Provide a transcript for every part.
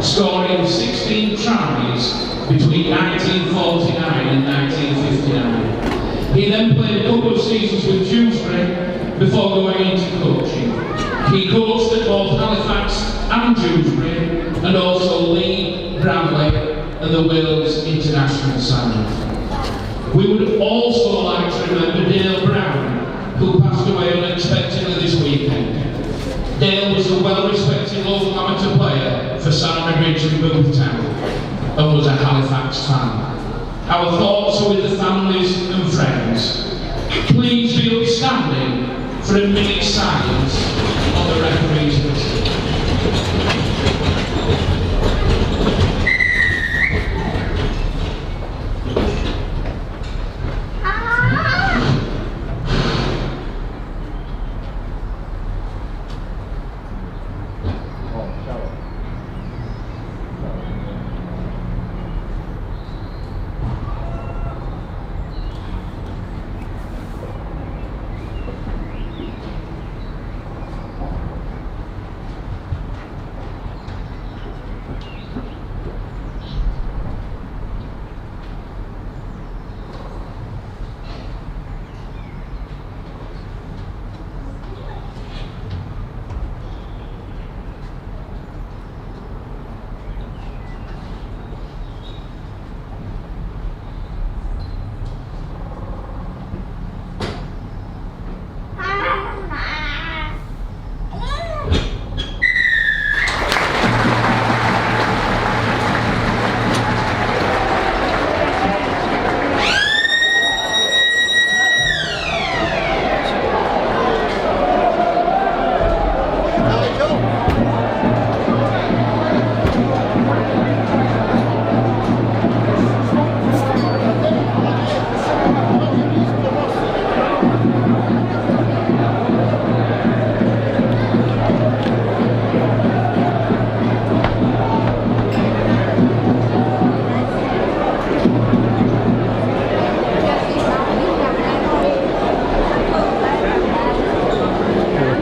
scoring 16 tries between 1949 and 1959. He then played a couple of seasons with Dewsbury before going into coaching. He coached at both Halifax and Dewsbury, and also Leigh, Bramley and the Wales international side. We would also like to remember Dale Brown, who passed away unexpectedly this weekend. Dale was a well-respected local amateur player for Sandridge and Boothtown, and was a Halifax fan. Our thoughts are with the families and friends. Please be upstanding for a minute's silence on the referee's whistle.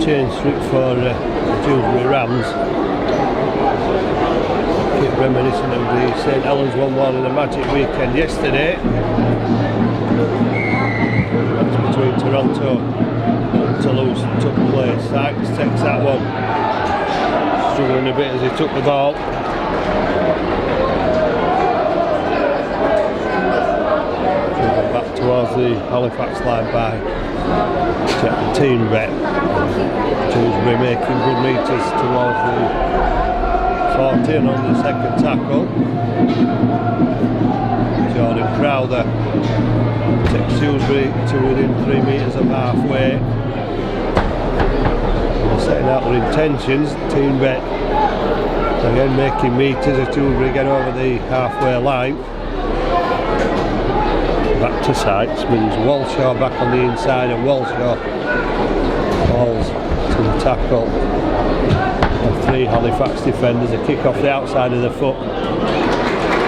Change for Dewsbury Rams. Keep reminiscent of the St Helens 1-1 in the Magic weekend yesterday. That's between Toronto and Toulouse took place. Sykes takes that one. Struggling a bit as he took the ball. Back towards the Halifax line by team rep. Dewsbury making good meters towards the 14 on the second tackle. Jordan Crowther takes Dewsbury to within 3 metres of halfway. They're setting out their intentions. Team rep again making meters as Dewsbury get over the halfway line. Back to Sykes, brings Walshaw back on the inside, and Walshaw falls to the tackle of 3 Halifax defenders. A kick off the outside of the foot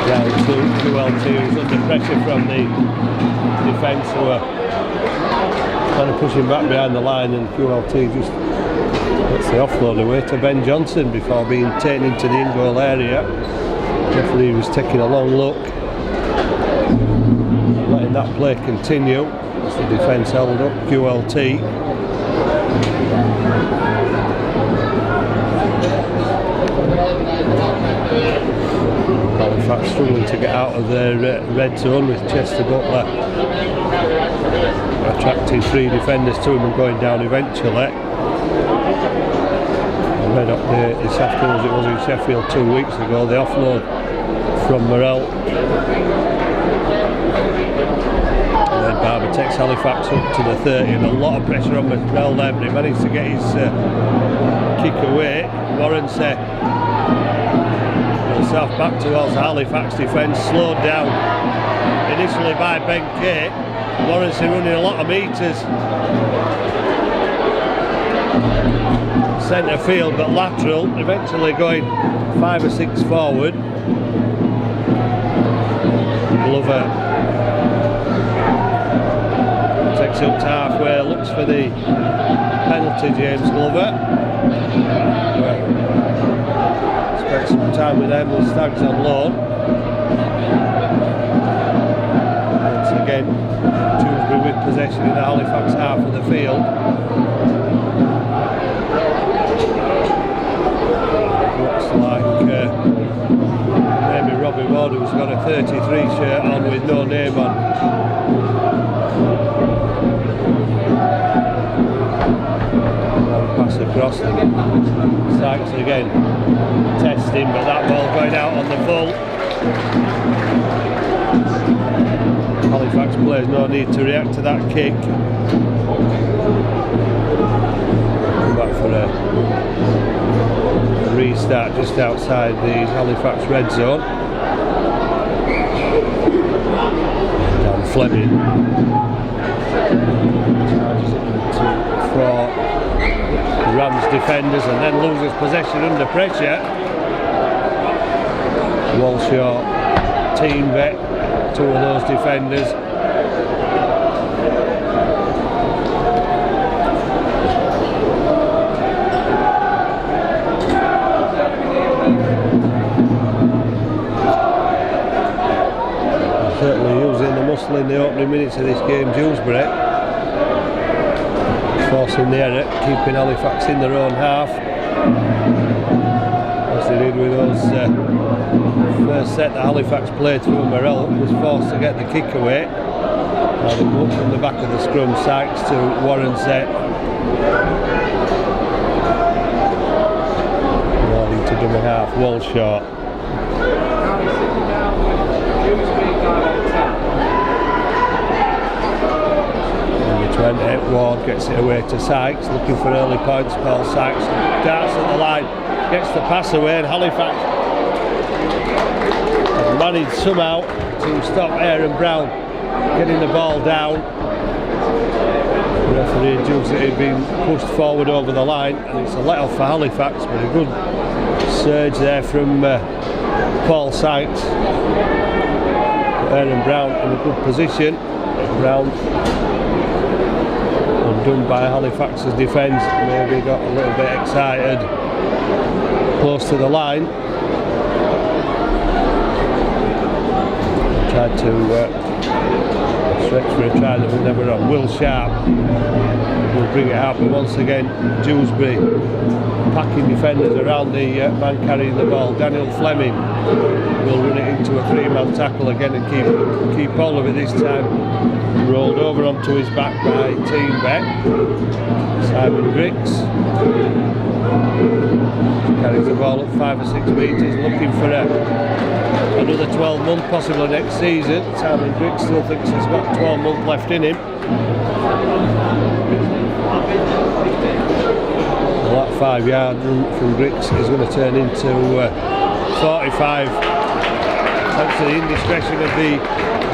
down to QLT, who's under pressure from the defence, who are kind of pushing back behind the line, and QLT just gets the offload away to Ben Johnson before being taken into the in-goal area. Referee was taking a long look, letting that play continue as the defence held up QLT. Halifax struggling to get out of their red zone, with Chester Butler attracting 3 defenders to him and going down eventually. I read update this afternoon, as it was in Sheffield 2 weeks ago, the offload from Morrell. And then Barber takes Halifax up to the 30, and a lot of pressure on Morrell there, but he managed to get his kick away. Warrency himself back towards the Halifax defence, slowed down initially by Ben Kay. Warrency running a lot of metres centre field, but lateral, eventually going 5 or 6 forward. Glover takes it up to halfway, looks for the penalty, James Glover. spent some time with them. The Stags on loan. Once again, Dewsbury with possession in the Halifax half of the field. Looks like maybe Robbie Ward, who's got a 33 shirt on with no name on. Pass across them. Sykes again testing, but that ball going out on the full. Halifax players no need to react to that kick. Come back for a restart just outside the Halifax red zone. Dan Fleming charges it for Rams defenders and then loses possession under pressure. Walshaw team vet, two of those defenders. Certainly using the muscle in the opening minutes of this game, Dewsbury. Forcing the error, keeping Halifax in their own half. As they did with those first set that Halifax played through, Morrell was forced to get the kick away. Now they go up from the back of the scrum, Sykes to Warren set. Warning to dummy half, Walshaw. 28, Ward gets it away to Sykes, looking for early points. Paul Sykes darts at the line, gets the pass away, and Halifax has managed somehow to stop Aaron Brown getting the ball down. The referee judged that he'd been pushed forward over the line, and it's a let off for Halifax, but a good surge there from Paul Sykes. Aaron Brown in a good position. Brown undone by Halifax's defence, maybe got a little bit excited close to the line. Tried to stretch for a try that was never on. Will Sharp will bring it out, but once again Dewsbury packing defenders around the man carrying the ball. Daniel Fleming will run it into a three-man tackle again and keep hold of it this time. Rolled over onto his back by team vet Simon Griggs. Carries the ball up 5 or 6 metres, looking for another 12-month, possibly next season. Simon Griggs still thinks he's got 12 months left in him. Well, that 5-yard run from Griggs is going to turn into 45. Thanks to the indiscretion of the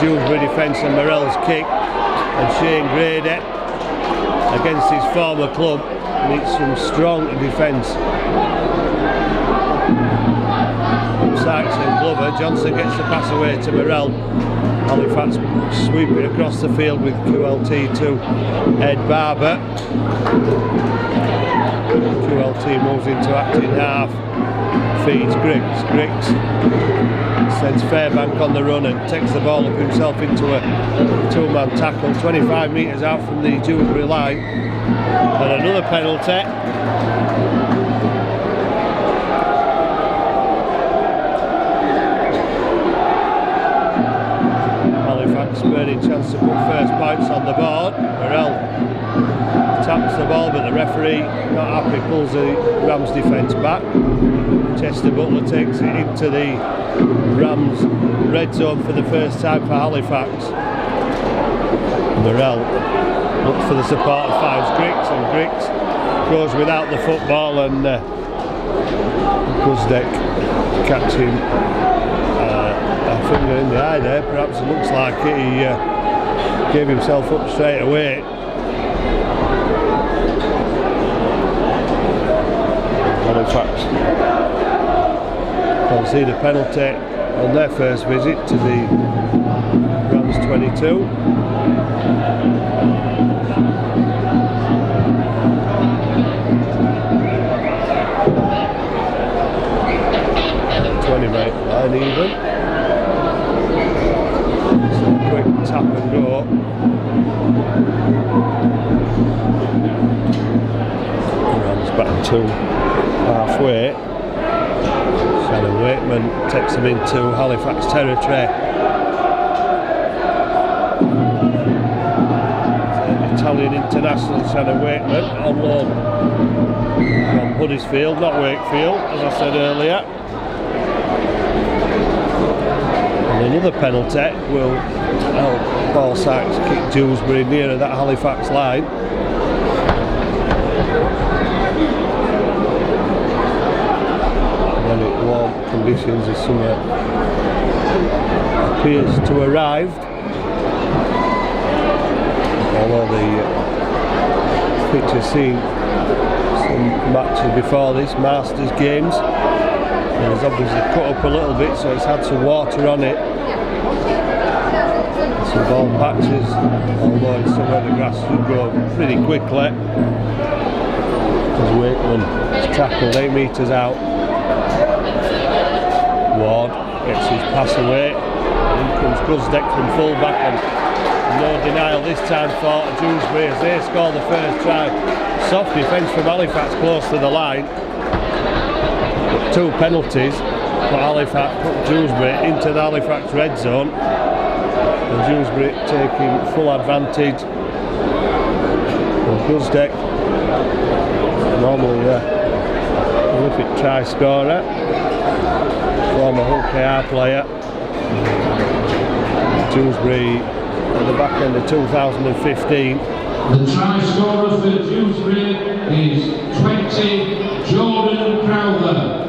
Dewsbury defence and Morrell's kick, and Shane Grady against his former club needs some strong defence. Sykes and Glover, Johnson gets the pass away to Morrell. Halifax sweeping across the field with QLT to Ed Barber. QLT moves into acting half, feeds Griggs. Griggs sends Fairbank on the run and takes the ball up himself into a two-man tackle, 25 metres out from the Dewsbury line, and another penalty. Halifax burning chance to put first points on the board. Morrell taps the ball, but the referee, not happy, pulls the Rams defence back. Chester Butler takes it into the Rams red zone for the first time for Halifax. Morrell looks for the support of Fives Griggs, and Griggs goes without the football, and Guzdek catching a finger in the eye there. Perhaps it looks like it. He gave himself up straight away. Halifax concede a penalty on their first visit to the Rams 22. 20-metre line even. So a quick tap and go. Runs back to halfway. Shannon Wakeman takes him into Halifax territory. Italian international Shannon Wakeman on loan from Huddersfield, not Wakefield, as I said earlier. And another penalty will help Paul Sykes kick Dewsbury nearer that Halifax line. When it warm conditions as summer appears to arrive. Although the pitch has seen some matches before this, Masters games, and it's obviously cut up a little bit, so it's had some water on it. Some ball patches, although in summer the grass should go pretty quickly. As Wakeman is tackled 8 metres out. Ward gets his pass away. In comes Guzdeck from full back, and no denial this time for Dewsbury as they score the first try. Soft defence from Halifax close to the line. But 2 penalties for Halifax put Dewsbury into the Halifax red zone. And Dewsbury taking full advantage. And Guzdeck, normally a prolific try scorer, former Hull KR player. Dewsbury at the back end of 2015. The try scorer for Dewsbury is 20, Jordan Crowther.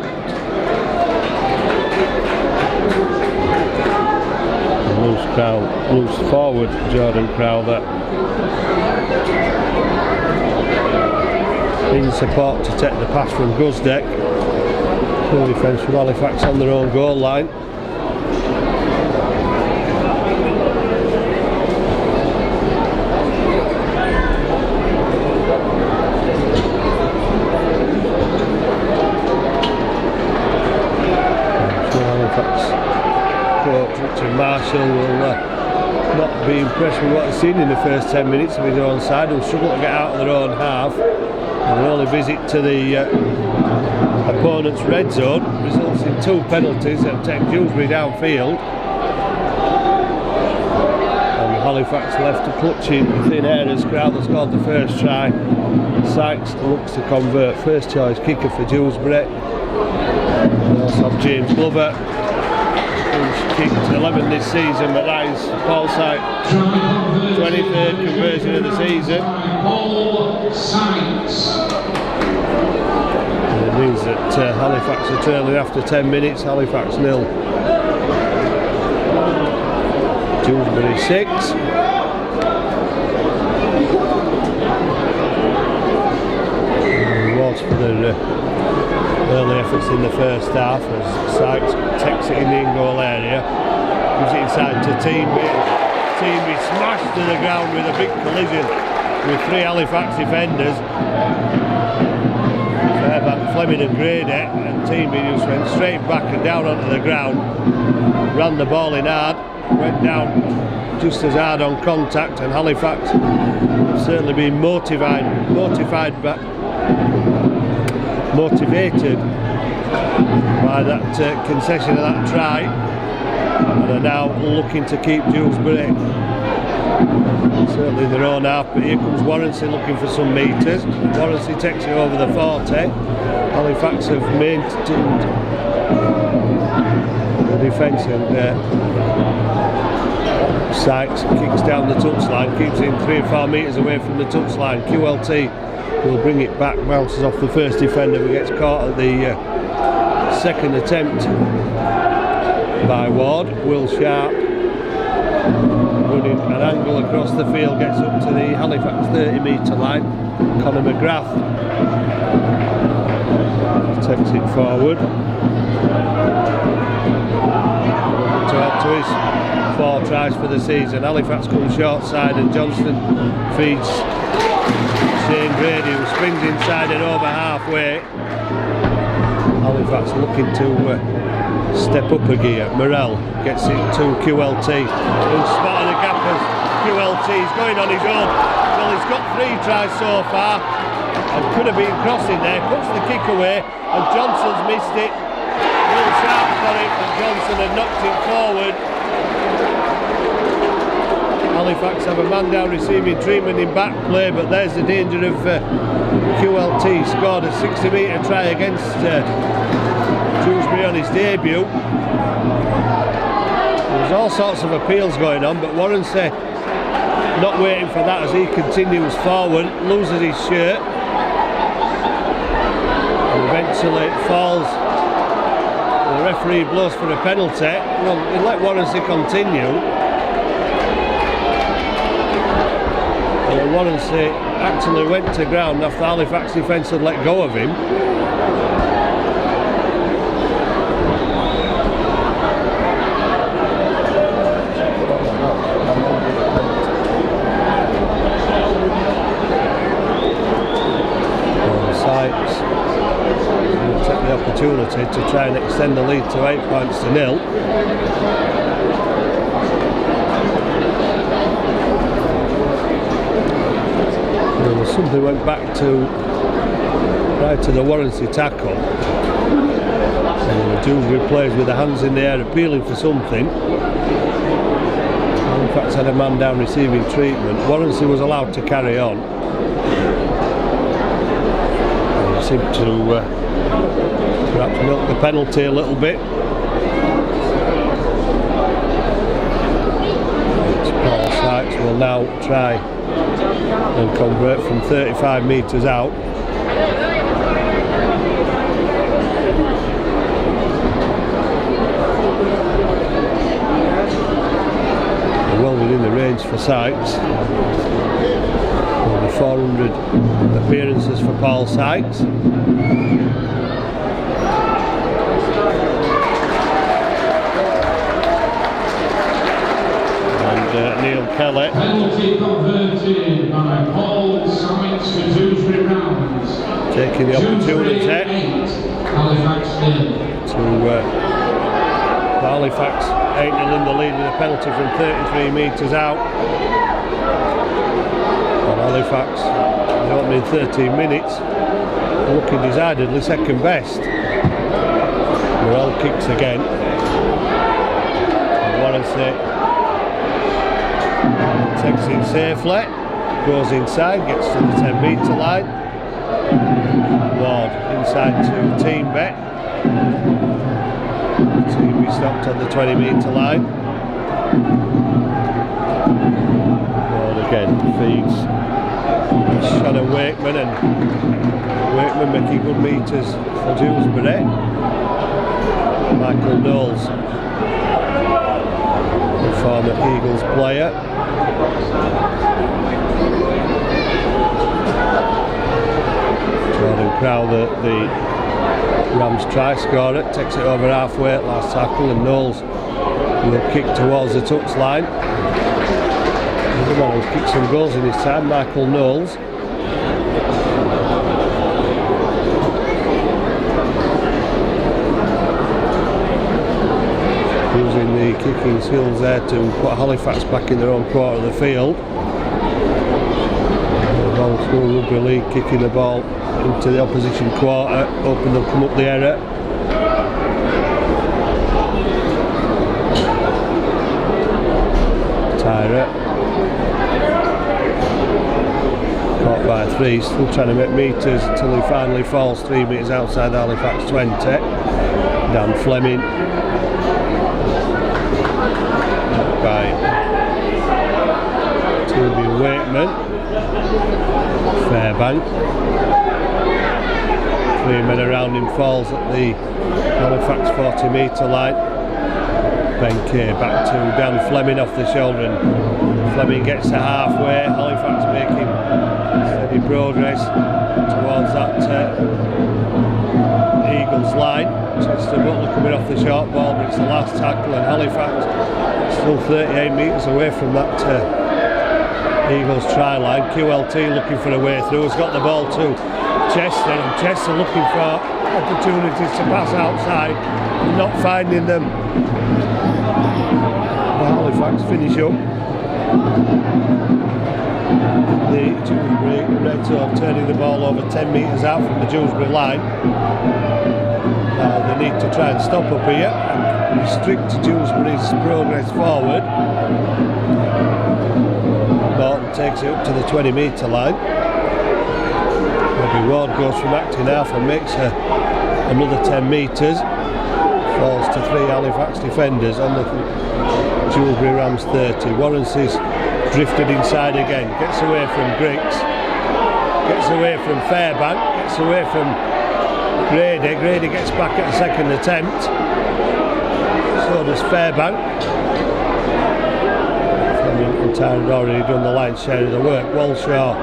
Loose forward, Jordan Crowther. In support to take the pass from Guzdeck. Full defence from Halifax on their own goal line. Marshall will not be impressed with what he's seen in the first 10 minutes of his own side. He'll struggle to get out of their own half. And an early visit to the opponent's red zone results in 2 penalties that take Dewsbury downfield. And Halifax left to clutching thin air as Crowther scored the first try. Sykes looks to convert. First choice kicker for Dewsbury. We also have James Glover, who's kicked 11 this season, but that is Paul Sykes' 23rd conversion of the season. And it means that Halifax are trailing after 10 minutes, Halifax 0. Dewsbury 6. Rewards for the early efforts in the first half as Sykes takes it in the in-goal area, gives it inside to Teamby. Teamby smashed to the ground with a big collision with 3 Halifax defenders, Fairbank, Fleming and Grady, and Teamby just went straight back and down onto the ground, ran the ball in hard, went down just as hard on contact, and Halifax have certainly been motivated by that concession of that try, and are now looking to keep Dewsbury certainly in their own half. But here comes Warrancy looking for some metres. Warrancy takes it over the 40. Halifax have maintained the defence, and Sykes kicks down the touchline, keeps it 3 or 4 metres away from the touchline. QLT will bring it back, bounces off the first defender, but gets caught at the second attempt by Ward. Will Sharp running an angle across the field, gets up to the Halifax 30-metre line. Conor McGrath takes it forward to his 4 tries for the season. Halifax comes short side, and Johnston feeds Shane Grady, who springs inside and over halfway. Halifax looking to step up a gear. Morel gets it to QLT, who's spotted a gap as QLT's going on his own. Well, he's got 3 tries so far and could have been crossing there. Puts the kick away and Johnson's missed it. Real sharp for it, and Johnson had knocked it forward. Halifax have a man down receiving treatment in back play, but there's the danger of QLT. Scored a 60-metre try against Dewsbury on his debut. There's all sorts of appeals going on, but Warrensey not waiting for that as he continues forward, loses his shirt, and eventually falls. The referee blows for a penalty. Well, he'll let Warrensey continue. Warrensey actually went to ground after the Halifax defence had let go of him. Sykes will take the opportunity to try and extend the lead to 8 points to 0. Something went back to right to the Warrensey tackle. And Dewsbury plays with the hands in the air, appealing for something. Halifax had a man down receiving treatment. Warrensey was allowed to carry on. And he seemed to perhaps milk the penalty a little bit. Paul Sykes will now try and convert from 35 metres out. Well within the range for Sykes. Over 400 appearances for Paul Sykes. Neil Kelly. Penalty converted by Paul Sykes for Dewsbury rounds. Taking the opportunity 8, Halifax 0. To Halifax 8-0 in the lead with a penalty from 33 metres out. And Halifax, the opening 13 minutes, looking decidedly second best. Morel kicks again. And Warrensey takes it safely, goes inside, gets to the 10 metre line. Ward inside to Team Bet. Team be stopped on the 20 metre line. Ward again feeds Shona Wakeman, and Wakeman making good metres for Dewsbury. Michael Knowles, the former Eagles player. Jordan Crowther, the Rams try scorer, takes it over halfway at last tackle, and Knowles will kick towards the touch line. The man who's kicked some goals in his time, Michael Knowles. Using the kicking skills there to put Halifax back in their own quarter of the field. The old school rugby league, kicking the ball into the opposition quarter, hoping they'll come up the error. Tyra caught by 3, still trying to make metres until he finally falls 3 metres outside the Halifax 20. Dan Fleming by Toby Wakeman. Fairbank. 3 men around him, falls at the Halifax 40 metre line. Ben Kay back to Dan Fleming off the shoulder, and Fleming gets to halfway. Halifax making steady progress towards that Eagles line. Chester Butler coming off the short ball, but it's the last tackle, and Halifax still 38 metres away from that Eagles try line. QLT looking for a way through, has got the ball to Chester, and Chester looking for opportunities to pass outside and not finding them. Halifax finish up. The Dewsbury Reds are turning the ball over 10 metres out from the Dewsbury line. They need to try and stop up here and restrict Dewsbury's progress forward. Morton takes it up to the 20-metre line. Robbie Ward goes from acting half and makes another 10 metres. Falls to 3 Halifax defenders on the Dewsbury Rams 30. Warrens is drifted inside again, gets away from Griggs, gets away from Fairbank, gets away from Grady. Grady gets back at a second attempt. So does Fairbank. Fleming and Tyrone had already done the lion's share of the work. Walshaw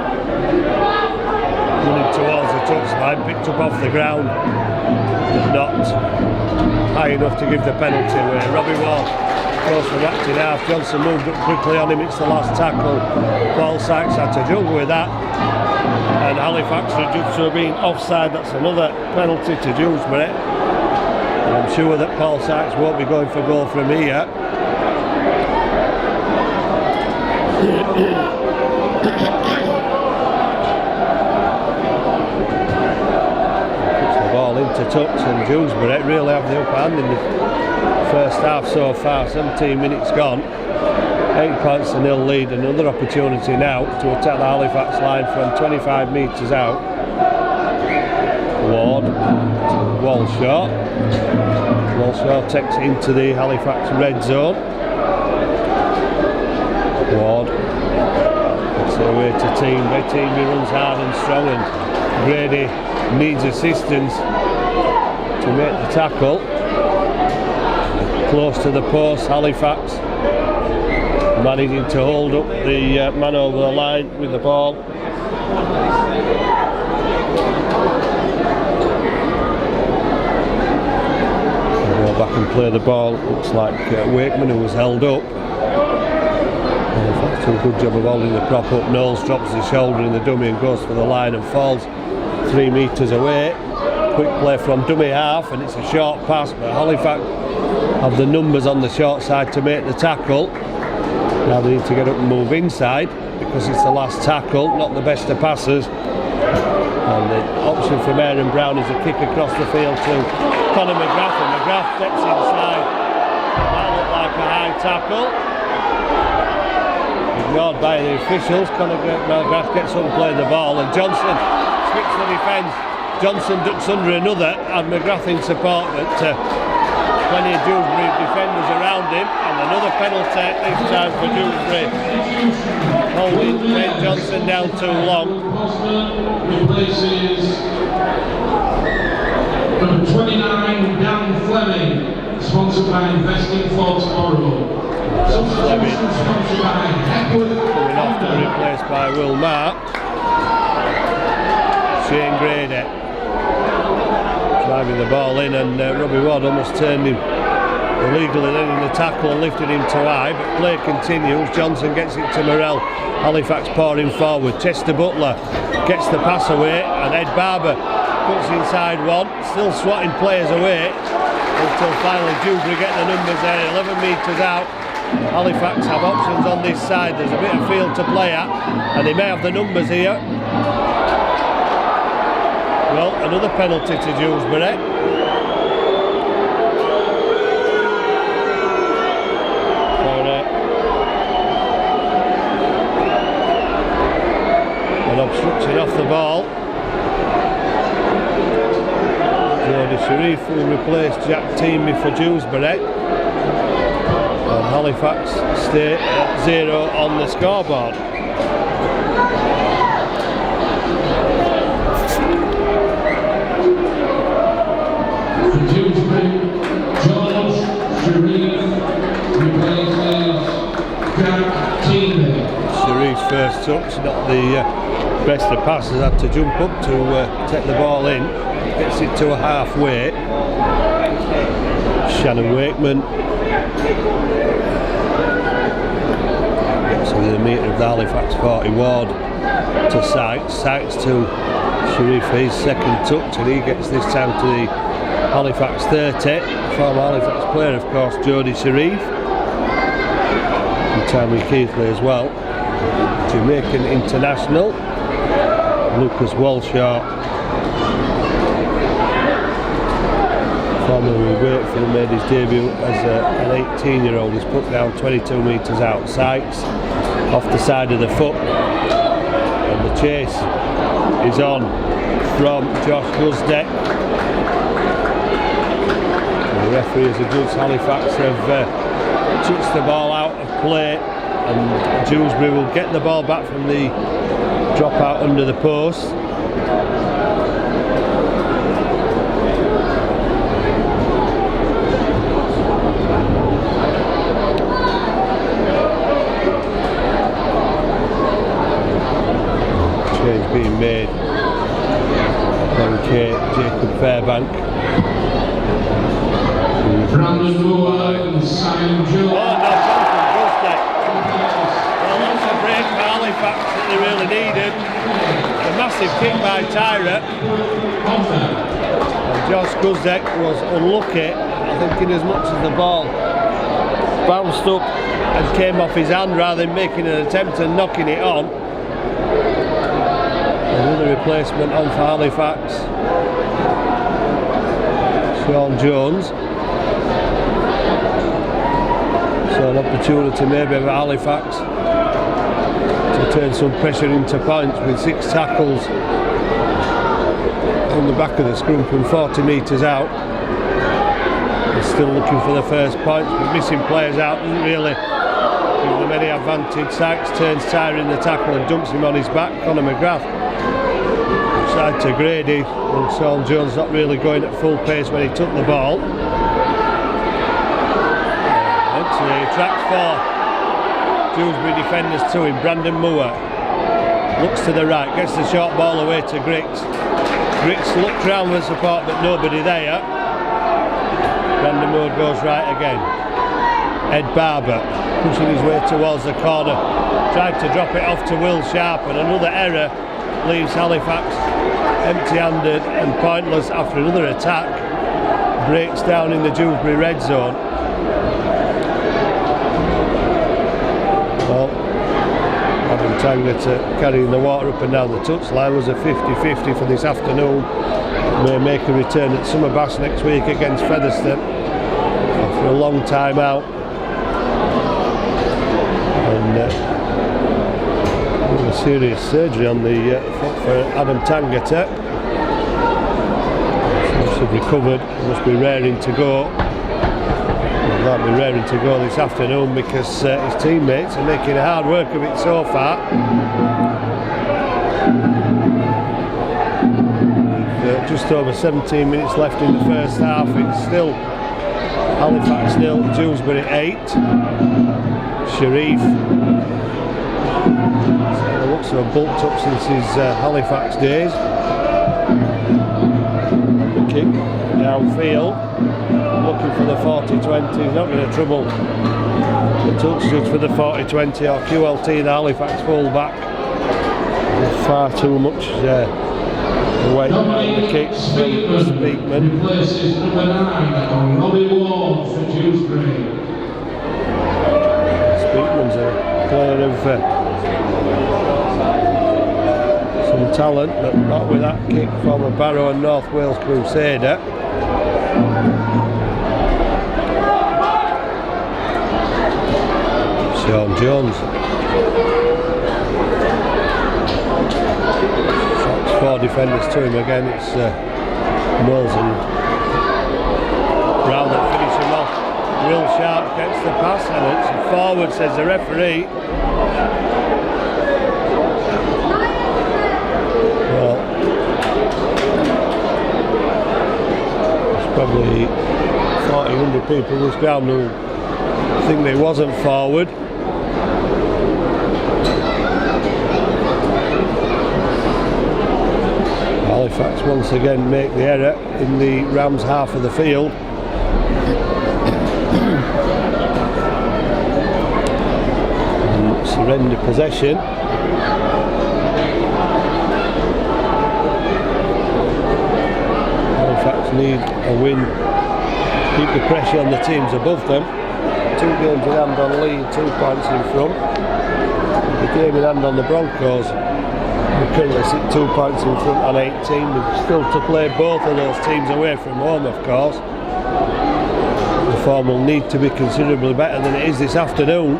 running towards the touchline, picked up off the ground, but not high enough to give the penalty away. Robbie Ward goes from acting half. Johnson moved up quickly on him. It's the last tackle. Paul Sykes had to juggle with that. And Halifax are judged to have been offside. That's another penalty to Dewsbury. And I'm sure that Paul Sykes won't be going for goal from here. Puts the ball into touch, and Dewsbury really have the upper hand in the first half so far. 17 minutes gone. 8 points to 0 lead. Another opportunity now to attack the Halifax line from 25 metres out. Ward, Walshaw. Walshaw takes it into the Halifax red zone. Ward gets it away to Team. He runs hard and strong, and Grady needs assistance to make the tackle. Close to the post, Halifax managing to hold up the man over the line with the ball. We'll go back and play the ball. Looks like Wakeman, who was held up. Halifax did a good job of holding the prop up. Knowles drops his shoulder in the dummy and goes for the line and falls 3 metres away. Quick play from dummy half, and it's a short pass, but Halifax have the numbers on the short side to make the tackle. Now they need to get up and move inside because it's the last tackle, not the best of passes. And the option from Aaron Brown is a kick across the field to Conor McGrath, and McGrath steps inside. That looked like a high tackle. Ignored by the officials. Conor McGrath gets up and plays the ball, and Johnson splits the defence. Johnson ducks under another, and McGrath in support, but plenty of Dewsbury defenders around him, and another penalty this time for Dewsbury. Holding Ben Johnson down too long. Replaces number 29, Dan Fleming, sponsored by Investing for Tomorrow. Substitution sponsored by Hepworth. Coming off to be replaced by Will Mark. Shane Grady driving the ball in, and Robbie Ward almost turned him illegally then in the tackle and lifted him to high, but play continues. Johnson gets it to Morrell. Halifax pouring forward. Chester Butler gets the pass away, and Ed Barber puts inside one, still swatting players away until finally Dewsbury get the numbers there. 11 metres out. Halifax have options on this side. There's a bit of field to play at, and they may have the numbers here. Well, another penalty to Dewsbury. An obstruction off the ball. Jody Sharif will replace Jack Teamy for Dewsbury. And Halifax stay at 0 on the scoreboard. Dewsbury, George Sharif replaces Jack Teamy. Sharif's first touch, not the best of passes, had to jump up to take the ball in. Gets it to a halfway. Shannon Wakeman gets within a metre of the Halifax 40. Ward to Sykes. Sykes to Sharif his second touch, and he gets this time to the Halifax 30. Former Halifax player, of course, Jody Sharif. And Tommy Keithley as well. Jamaican international. Lucas Walshaw, formerly Wakefield, made his debut as an 18-year-old. He's put down 22 metres out, sights off the side of the foot, and the chase is on from Josh Guzdeck. The referee has adjudged Halifax have touched the ball out of play, and Dewsbury will get the ball back from the drop out under the post. Change being made on Jacob Fairbank. Brandon Moore and Simon Jones. Halifax that they really needed. A massive kick by Tyra. And Josh Guzdeck was unlucky, I think, in as much as the ball bounced up and came off his hand rather than making an attempt and knocking it on. Another replacement on for Halifax. Sean Jones. So an opportunity maybe for Halifax to turn some pressure into points with 6 tackles on the back of the scrum from 40 metres out. They're still looking for the first points, but missing players out doesn't really give them any advantage. Sykes turns Tyra in the tackle and dumps him on his back. Conor McGrath side to Grady, and Sean Jones not really going at full pace when he took the ball. Actually, he tracks 4 Dewsbury defenders to him. Brandon Moore looks to the right, gets the short ball away to Griggs. Griggs looks round for support, but nobody there. Brandon Moore goes right again. Ed Barber pushing his way towards the corner, tried to drop it off to Will Sharp, and another error leaves Halifax empty-handed and pointless after another attack. Breaks down in the Dewsbury red zone. Well, Adam Tangata carrying the water up and down the touchline was a 50-50 for this afternoon. May make a return at Summerbass next week against Featherstone after a long time out. And a serious surgery on the foot for Adam Tangata. Must have recovered, must be raring to go. Might be raring to go this afternoon because his teammates are making hard work of it so far. Just over 17 minutes left in the first half. It's still Halifax 0, Dewsbury 8. Sharif looks to have bulked up since his Halifax days. The kick downfield, looking for the 40-20. He's not going to trouble the touch judge for the 40-20 or QLT, the Halifax full-back. Far too much weight behind the kick from Speakman. Replaces number 9, Robbie Ward for Dewsbury. Speakman's a player of some talent, but not with that kick from a Barrow and North Wales Crusader. Sean Jones. Shots 4 defenders to him again. It's Mills and Brown that finish him off. Will Sharp gets the pass and it's forward, says the referee. Well, there's probably 1,400 people in this ground who think that it wasn't forward. Halifax once again make the error in the Rams half of the field. And surrender possession. need a win, keep the pressure on the teams above them. 2 games in hand on lead, 2 points in front. The game in hand on the Broncos, we currently sit 2 points in front on 18. We've still to play both of those teams away from home, of course. The form will need to be considerably better than it is this afternoon.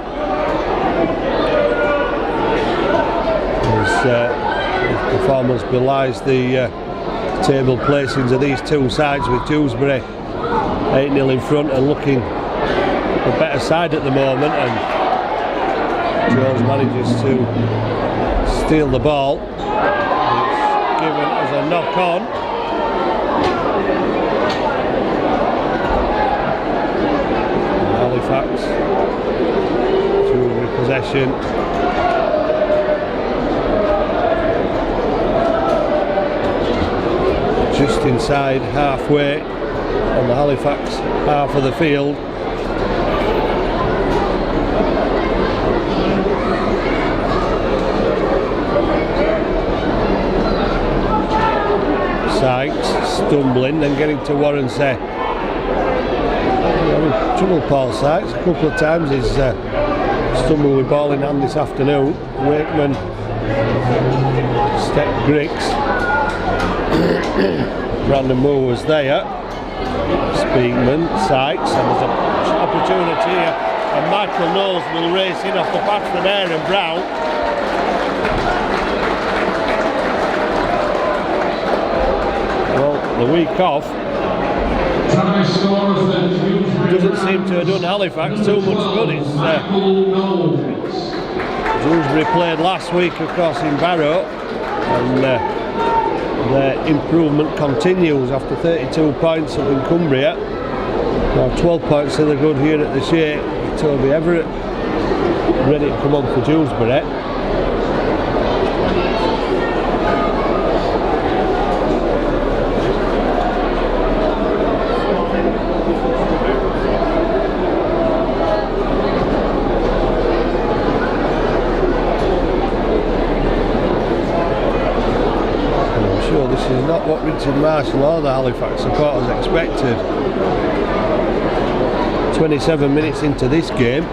His performance belies the table placings of these two sides, with Dewsbury 8-0 in front and looking the better side at the moment, and Jones manages to steal the ball. It's given as a knock on. Halifax to repossession. Just inside halfway on the Halifax half of the field. Sykes stumbling, then getting to Warrensay. Having trouble, Paul Sykes. A couple of times he's stumbled with ball in hand this afternoon. Wakeman, step Griggs. Brandon Moore was there. Speakman, Sykes, and there's an opportunity here, and Michael Knowles will race in off the back from Aaron Brown. Well, the week off doesn't seem to have done Halifax too much good. It's Dewsbury played last week, of course, in Barrow, and their improvement continues after 32 points up in Cumbria. Now 12 points to the good here at the Shea. Toby Everett ready to come on for Dewsbury. This is not what Richard Marshall or the Halifax supporters expected. 27 minutes into this game.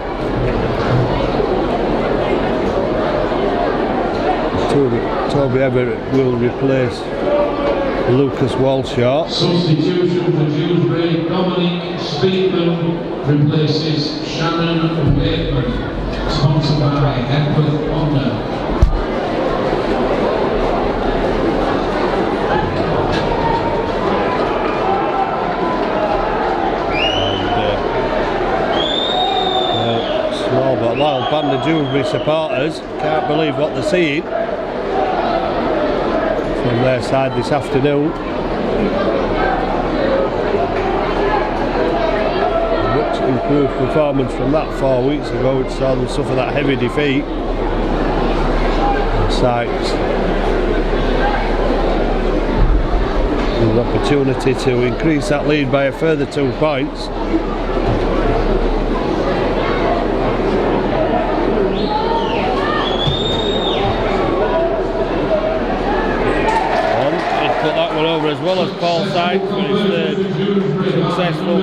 Toby Everett will replace Lucas Walshaw. Substitution for Dewsbury, Dominic Speakman replaces Shannon Wakeman. Sponsored by Epworth Honda. But a loud band of Dewsbury supporters can't believe what they're seeing from their side this afternoon. Much improved performance from that 4 weeks ago, which saw them suffer that heavy defeat. Sykes with an opportunity to increase that lead by a further 2 points. Over as well as Paul Sykes for his third successful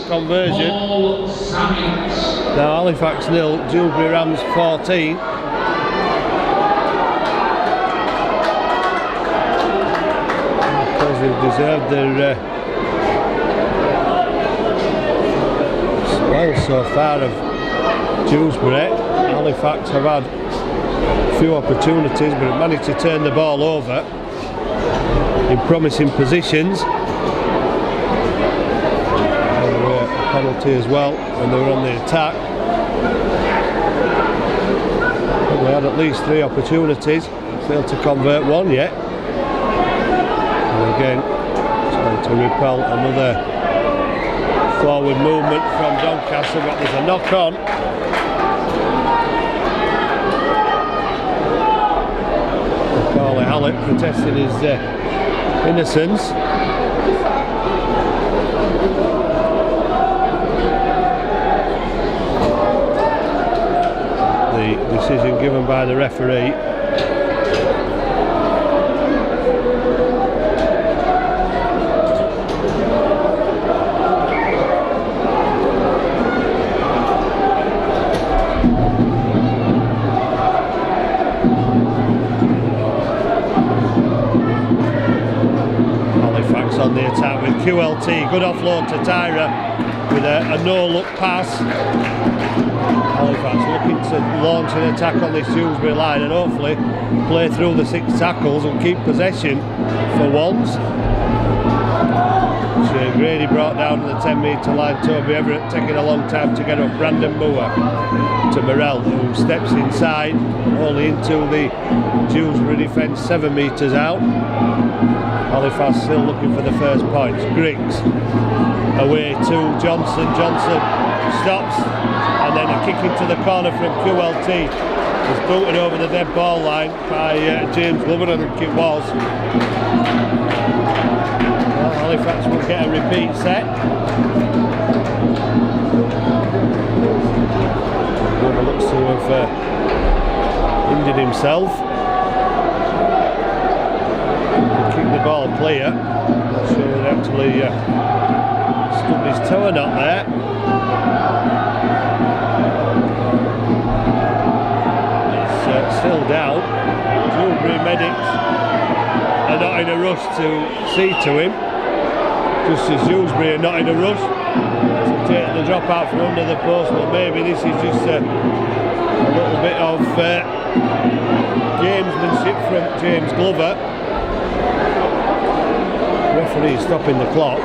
conversion. Now Halifax 0, Dewsbury Rams 14. Because they've deserved their well so far of Dewsbury. Halifax have had a few opportunities but have managed to turn the ball over in promising positions. A penalty as well when they were on the attack. But we had at least 3 opportunities, failed to convert one yet. And again, trying to repel another forward movement from Doncaster, but there's a knock on. Macaulay Hallett protesting his innocence. The decision given by the referee. with QLT. Good offload to Tyra with a no-look pass. Halifax looking to launch an attack on this Dewsbury line and hopefully play through the 6 tackles and keep possession for once. Shane Grady brought down the 10-metre line. Toby Everett taking a long time to get up. Brandon Moore to Morell, who steps inside, only into the Dewsbury defence 7 metres out. Halifax still looking for the first points. Griggs away to Johnson. Johnson stops, and then a kick into the corner from QLT. Was booted over the dead ball line by James Glover, I think it was. Well, Halifax will get a repeat set. Glover looks to have injured himself. Keep the ball clear. Not sure he actually stuck his toe or not there. It's still down. Dewsbury medics are not in a rush to see to him, just as Dewsbury are not in a rush to take the drop out from under the post, but maybe this is just a little bit of gamesmanship from James Glover. Referee stopping the clock.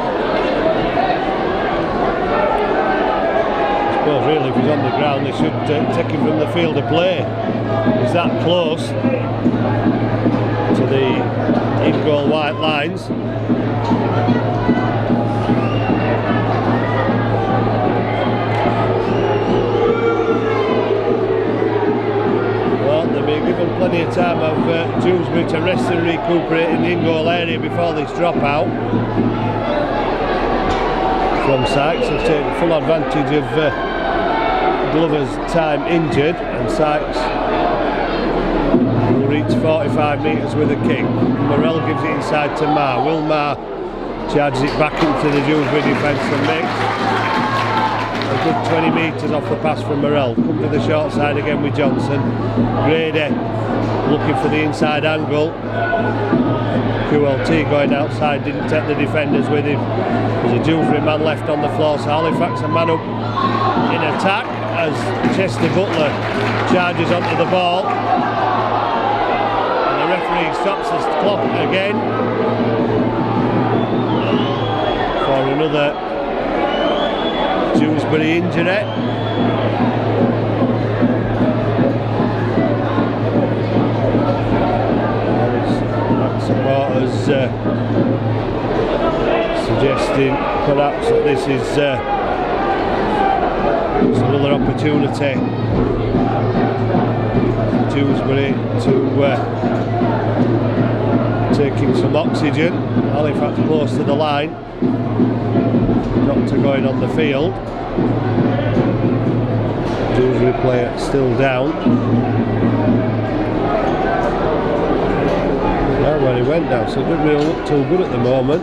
I suppose really if he's on the ground they should take him from the field of play. He's that close to the in-goal white lines. Well, they've been given plenty of time of Dewsbury to rest and recuperate in the in-goal area before this dropout from Sykes. They've taken full advantage of Glover's time injured, and Sykes will reach 45 metres with a kick. Morell gives it inside to Marr. Will Marr charges it back into the Dewsbury defence and makes a good 20 metres off the pass from Morell. Come to the short side again with Johnson. Grady looking for the inside angle. QLT going outside, didn't take the defenders with him. There's a Dewsbury man left on the floor, so Halifax a man up in attack as Chester Butler charges onto the ball. And the referee stops the clock again for another Dewsbury injury. Supporters suggesting perhaps that this is another opportunity Dewsbury to take in some oxygen. Halifax close to the line. Doctor going on the field. Dewsbury player still down. Where he went down, so it doesn't really look too good at the moment.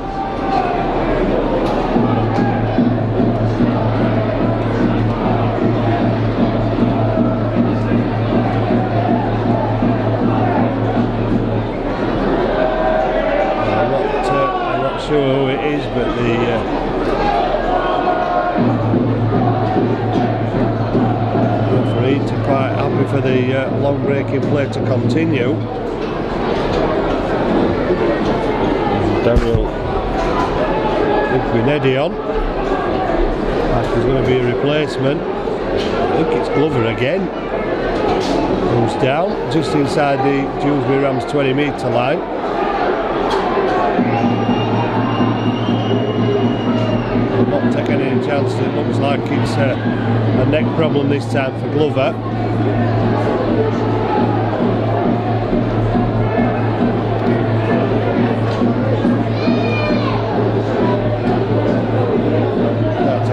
I'm not sure who it is, but the referee to quite happy for the long breaking play to continue. Daniel Gwinnedy on. Like there's going to be a replacement. I think it's Glover again. Who's down just inside the Dewsbury Rams 20 metre line. Will not take any chances. It looks like it's a neck problem this time for Glover.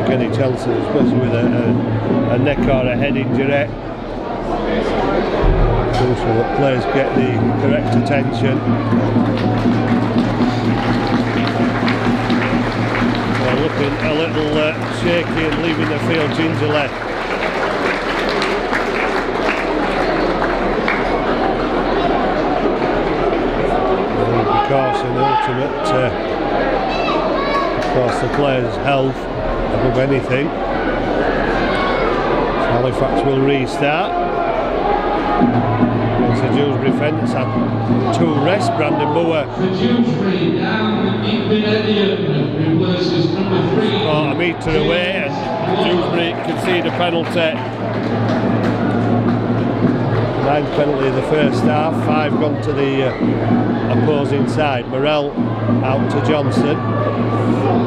Any chances, especially with a neck or a head injury. Crucial that players get the correct attention. They're looking a little shaky and leaving the field gingerly. Because an ultimate Of course, the players' health above anything. So Halifax will restart. It's a Dewsbury defence had 2 rests. Brandon Moore. For Dewsbury, down Ethan Elliott replaces number 3. About a metre away, and Dewsbury concede a penalty. 9th penalty of the first half, 5 gone to the opposing side. Morrell out to Johnson.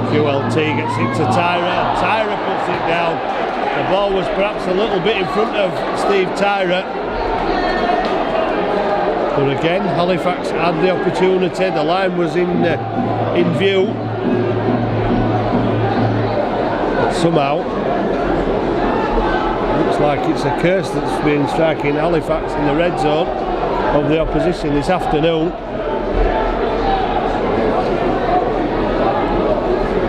QLT gets it to Tyra. Tyra puts it down. The ball was perhaps a little bit in front of Steve Tyra. But again, Halifax had the opportunity. The line was in view. But somehow, looks like it's a curse that's been striking Halifax in the red zone of the opposition this afternoon.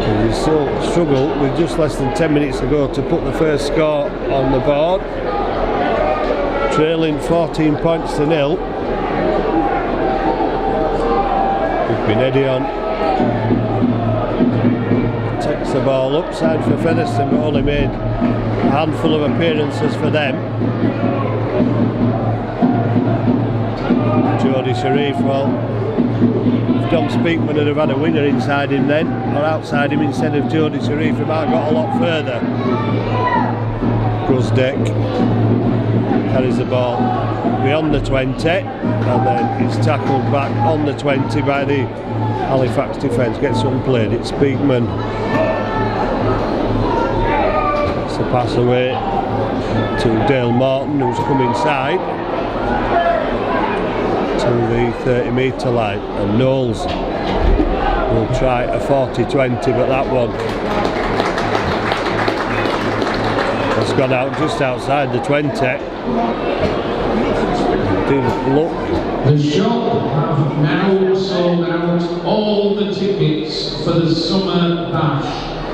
And they still struggle with just less than 10 minutes to go to put the first score on the board. Trailing 14 points to 0. Benedion takes the ball upside for Featherstone, but only made a handful of appearances for them. Jody Sharif, well, if Dom Speakman had have had a winner inside him then, or outside him instead of Jody Sharif, he might have got a lot further. Grusdeck carries the ball beyond the 20, and then it's tackled back on the 20 by the Halifax defence. Gets unplayed. It's Speakman. It's a pass away to Dale Morton, who's come inside to the 30-metre line, and Knowles will try a 40-20, but that one has gone out just outside the 20. Didn't look. The shop have now sold out all the tickets for the Summer Bash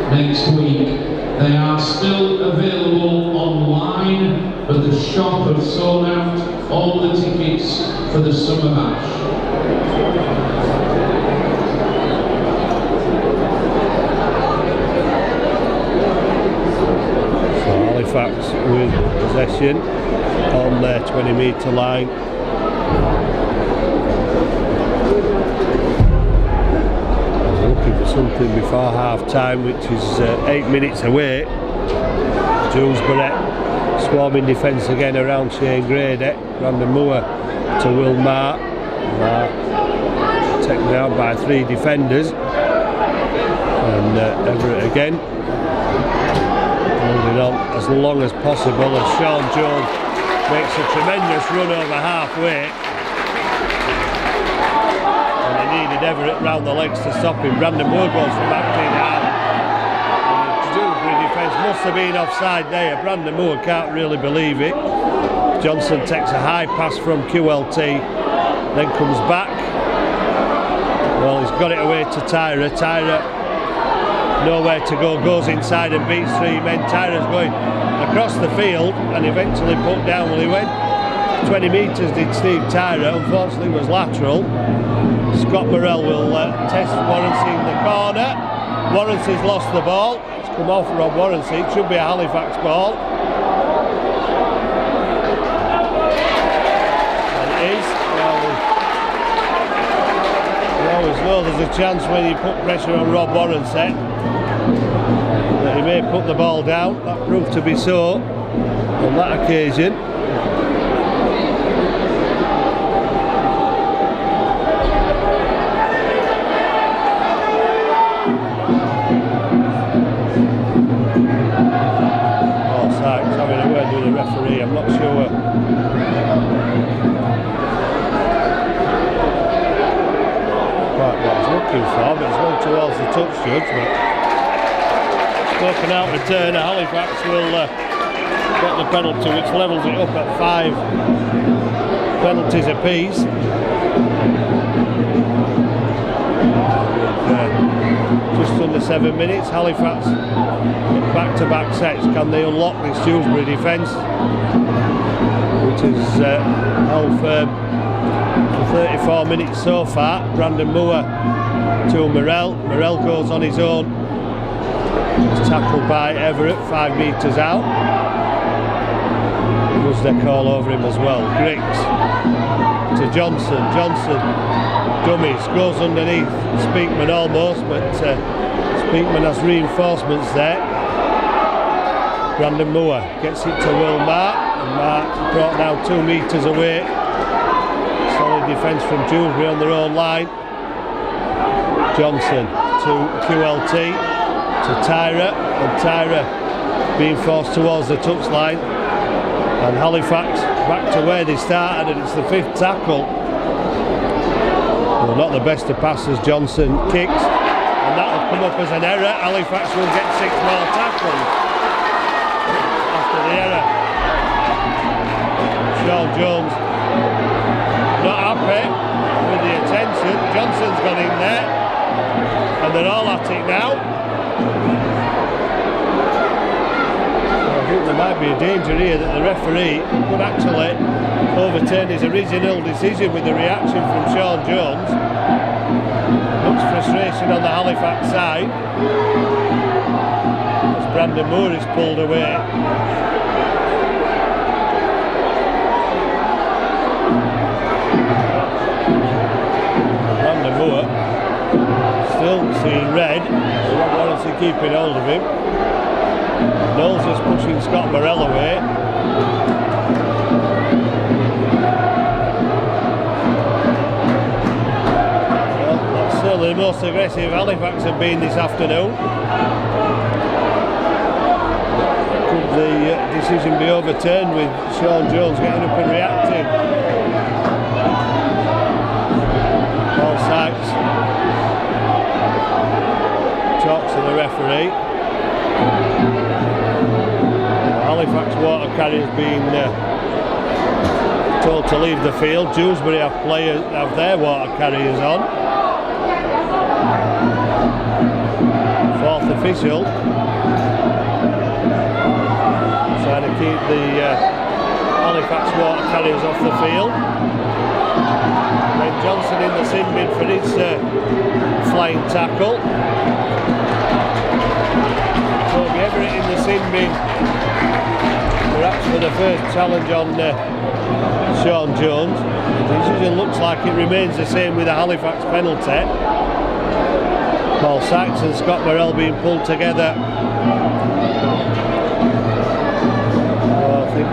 next week. They are still available online, but the shop have sold out all the tickets for the Summer Bash. So Halifax with possession on their 20-metre line. Looking for something before half time, which is 8 minutes away. Dewsbury swarming defence again around Shane Grady. Brandon Moore to Will Mark. Taken down by 3 defenders. And Everett again. Holding on as long as possible as Sean Jones makes a tremendous run over halfway. And they needed Everett round the legs to stop him. Brandon Moore goes from acting out. The Dewsbury defence must have been offside there. Brandon Moore can't really believe it. Johnson takes a high pass from QLT, then comes back. Well, he's got it away to Tyra. Tyra, nowhere to go, goes inside and beats 3 men. Tyra's going across the field and eventually put down. Well, he went 20 metres, did Steve Tyra. Unfortunately, it was lateral. Scott Morrell will test Warrancy in the corner. Warrancy's lost the ball. It's come off Rob Warrancy. It should be a Halifax ball. And it is. Well, you always know there's a chance when you put pressure on Rob Warrancy that he may put the ball down. That proved to be so on that occasion. Sykes having a word with the referee, I'm not sure. Quite what he's looking for, but it's gone towards the touch judge. But spoken out return, Halifax will get the penalty, which levels it up at 5 penalties apiece. Just under 7 minutes, Halifax back-to-back sets. Can they unlock this Dewsbury defence, which has held firm for 34 minutes so far? Brandon Moore to Morrell. Morrell goes on his own It's tackled by Everett, 5 metres out. Was their call over him as well. Griggs to Johnson. Johnson dummies, goes underneath Speakman almost, but Speakman has reinforcements there. Brandon Moore gets it to Will Mark, and Mark brought now 2 metres away. Solid defence from Dewsbury on their own line. Johnson to QLT to Tyra, and Tyra being forced towards the touchline. And Halifax back to where they started, and it's the 5th tackle. Well, not the best of passes. Johnson kicks, and that will come up as an error. Halifax will get 6 more tackles after the error. Sean Jones not happy with the attention. Johnson's gone in there, and they're all at it now. I think there might be a danger here that the referee could actually overturn his original decision with the reaction from Sean Jones. Looks frustration on the Halifax side as Brandon Moore is pulled away. Brandon Moore still seeing red. Lawrence is keeping hold of him. Knowles is pushing Scott Morrell away. Well, that's certainly the most aggressive Halifax have been this afternoon. Could the decision be overturned with Sean Jones getting up and reacting? Paul Sykes talks to the referee. Halifax water carriers being told to leave the field. Dewsbury have their water carriers on. 4th official trying to keep the Halifax water carriers off the field. Ben Johnson in the sin bin for his flying tackle. Toby Everett in the sin bin, perhaps for the first challenge on Sean Jones. The decision looks like it remains the same with a Halifax penalty. Paul Sykes and Scott Morrell being pulled together. I think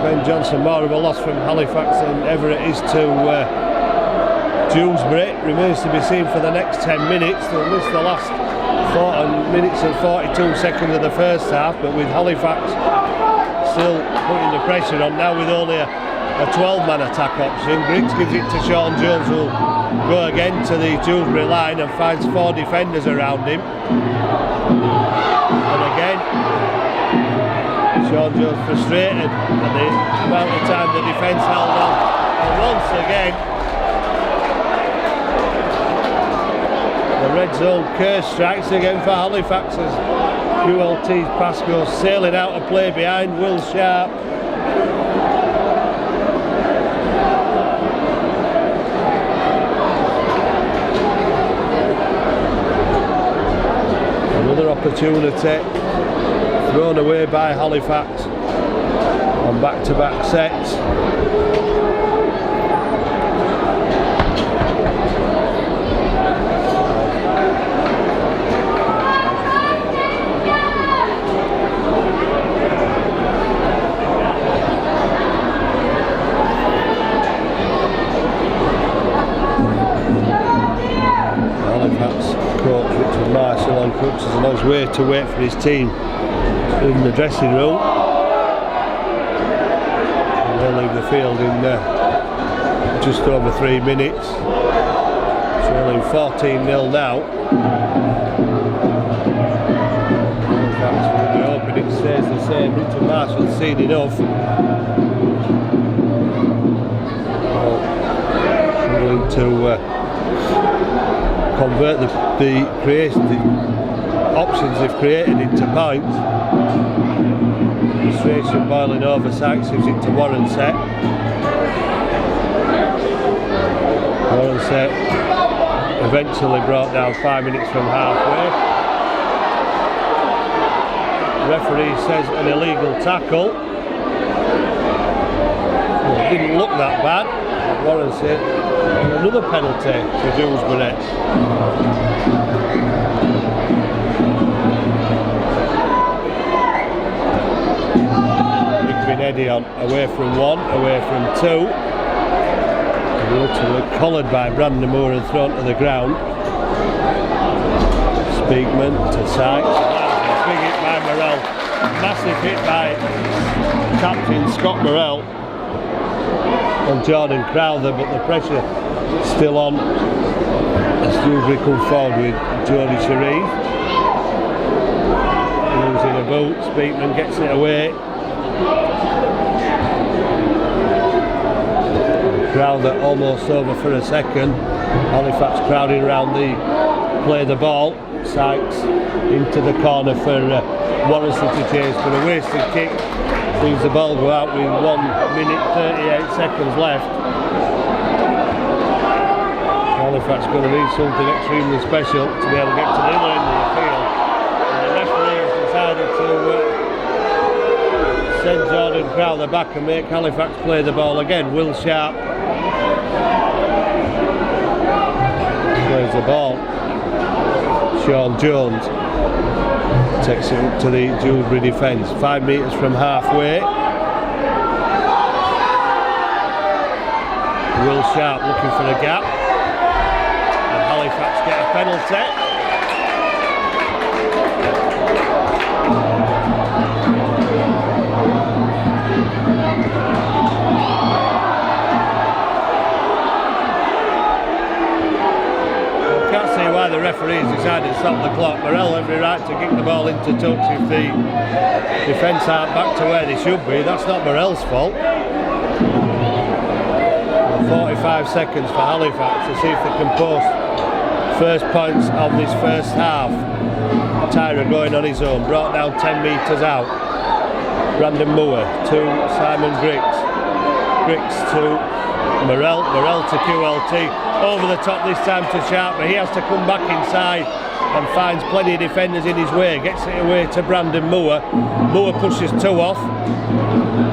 Ben Johnson more of a loss from Halifax than Everett is to Dewsbury. Remains to be seen for the next 10 minutes. They'll miss the last 4 minutes and 42 seconds of the first half, but with Halifax still putting the pressure on now with only a 12-man attack option. Griggs gives it to Sean Jones, who'll go again to the Dewsbury line and finds 4 defenders around him. And again, Sean Jones frustrated at the amount of time the defence held on. And once again, the red zone curse strikes again for Halifax as QLT's pass goes sailing out of play behind Will Sharp. Another opportunity thrown away by Halifax on back-to-back sets. Crooks is on his way to wait for his team in the dressing room. And they'll leave the field in just over 3 minutes. Trailing 14-0 now. In fact, we're hoping it stays the same. Richard Marshall's seen enough. Struggling to convert the options they've created into points. Frustration boiling over. Sykes gives it to Warrenset. Warrenset eventually brought down 5 minutes from halfway. Referee says an illegal tackle. Well, it didn't look that bad. It warrants it. And another penalty for Dewsbury. Eddie on, away from one, away from two. Ultimately collared by Brandon Moore and thrown to the ground. Speakman to Sykes. Big hit by Morrell. Massive hit by captain Scott Morrell on Jordan Crowther, but the pressure still on as Dewsbury come forward with Jody Sharif. Losing a boot, Speakman gets it away. Crowther almost over for a second. Halifax crowding around the play the ball. Sykes into the corner for Warrison to chase for a wasted kick. Sees the ball go out with 1 minute 38 seconds left. Halifax going to need something extremely special to be able to get to the other end of the field. And the referee has decided to send Jordan Crowther back and make Halifax play the ball again. Will Sharp plays the ball. Sean Jones takes it up to the Dewsbury defence. 5 metres from halfway. Will Sharp looking for a gap. And Halifax get a penalty. Why the referees decided to stop the clock. Morrell every right to kick the ball into touch if the defence aren't back to where they should be. That's not Morrell's fault. 45 seconds for Halifax to see if they can post first points of this first half. Tyra going on his own, brought down 10 metres out. Brandon Moore to Simon Griggs. Griggs to Morrell to QLT. Over the top this time to Sharp, but he has to come back inside and finds plenty of defenders in his way. Gets it away to Brandon Moore. Moore pushes two off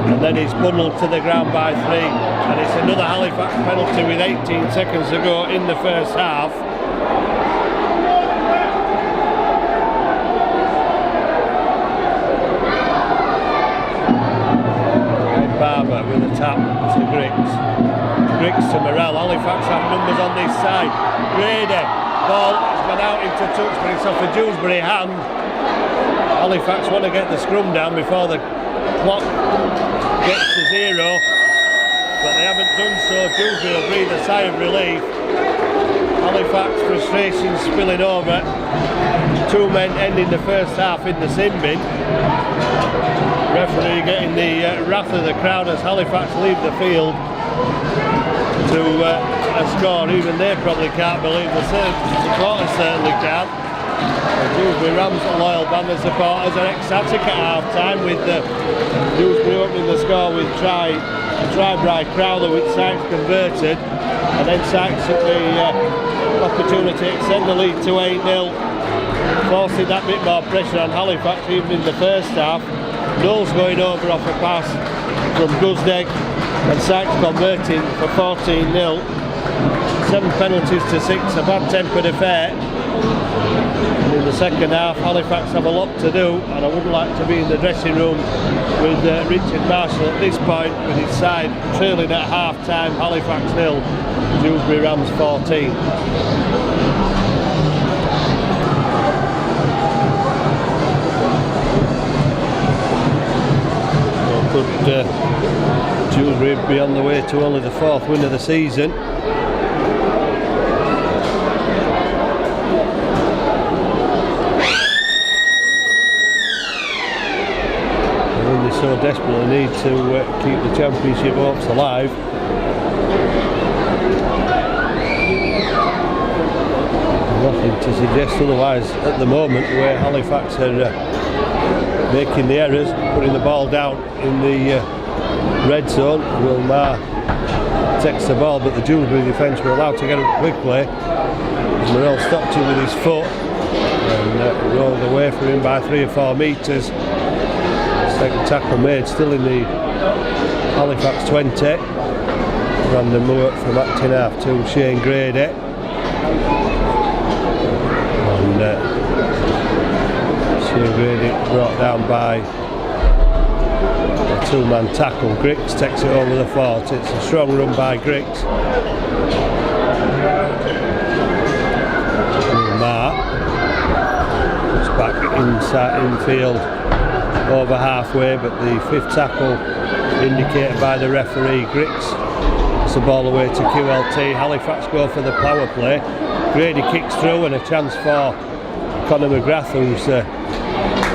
and then he's bundled to the ground by 3, and it's another Halifax penalty with 18 seconds to go in the first half. Barber with a tap to Griggs. Griggs to Morrell. Halifax have numbers on this side. Grady, ball has gone out into touch, but it's off a Dewsbury hand. Halifax want to get the scrum down before the clock gets to 0, but they haven't done so. Dewsbury will breathe a sigh of relief. Halifax frustration spilling over. 2 men ending the first half in the sin bin. Referee getting the wrath of the crowd as Halifax leave the field to a score even they probably can't believe. The supporters certainly can't. The Dewsbury Rams loyal band of supporters are ecstatic at half time with Dewsbury opening the score with a try by Crowther, which Sykes converted, and then Sykes took the opportunity to extend the lead to 8-0, forcing that bit more pressure on Halifax even in the first half. Knowles going over off a pass from Guznek and Sykes converting for 14-0. 7 penalties to 6, a bad-tempered affair. And in the second half, Halifax have a lot to do, and I wouldn't like to be in the dressing room with Richard Marshall at this point, with his side trailing at half-time. Halifax 0, Dewsbury Rams 14. Could Dewsbury be on the way to only the 4th win of the season? And they so desperately need to keep the championship hopes alive. Nothing to suggest otherwise at the moment, where Halifax are making the errors, putting the ball down in the red zone. Wilmar takes the ball, but the Dewsbury defence were allowed to get up quickly. Morrell stopped him with his foot and rolled away for him by 3 or 4 metres. Second tackle made, still in the Halifax 20. Brandon Moore from acting half to Shane Grady. And Shane Grady brought down by a two-man tackle. Griggs takes it over the 40. It's a strong run by Griggs. Mark puts back inside infield over halfway, but the fifth tackle indicated by the referee. Griggs puts the ball away to QLT. Halifax go for the power play. Grady kicks through and a chance for Conor McGrath, who's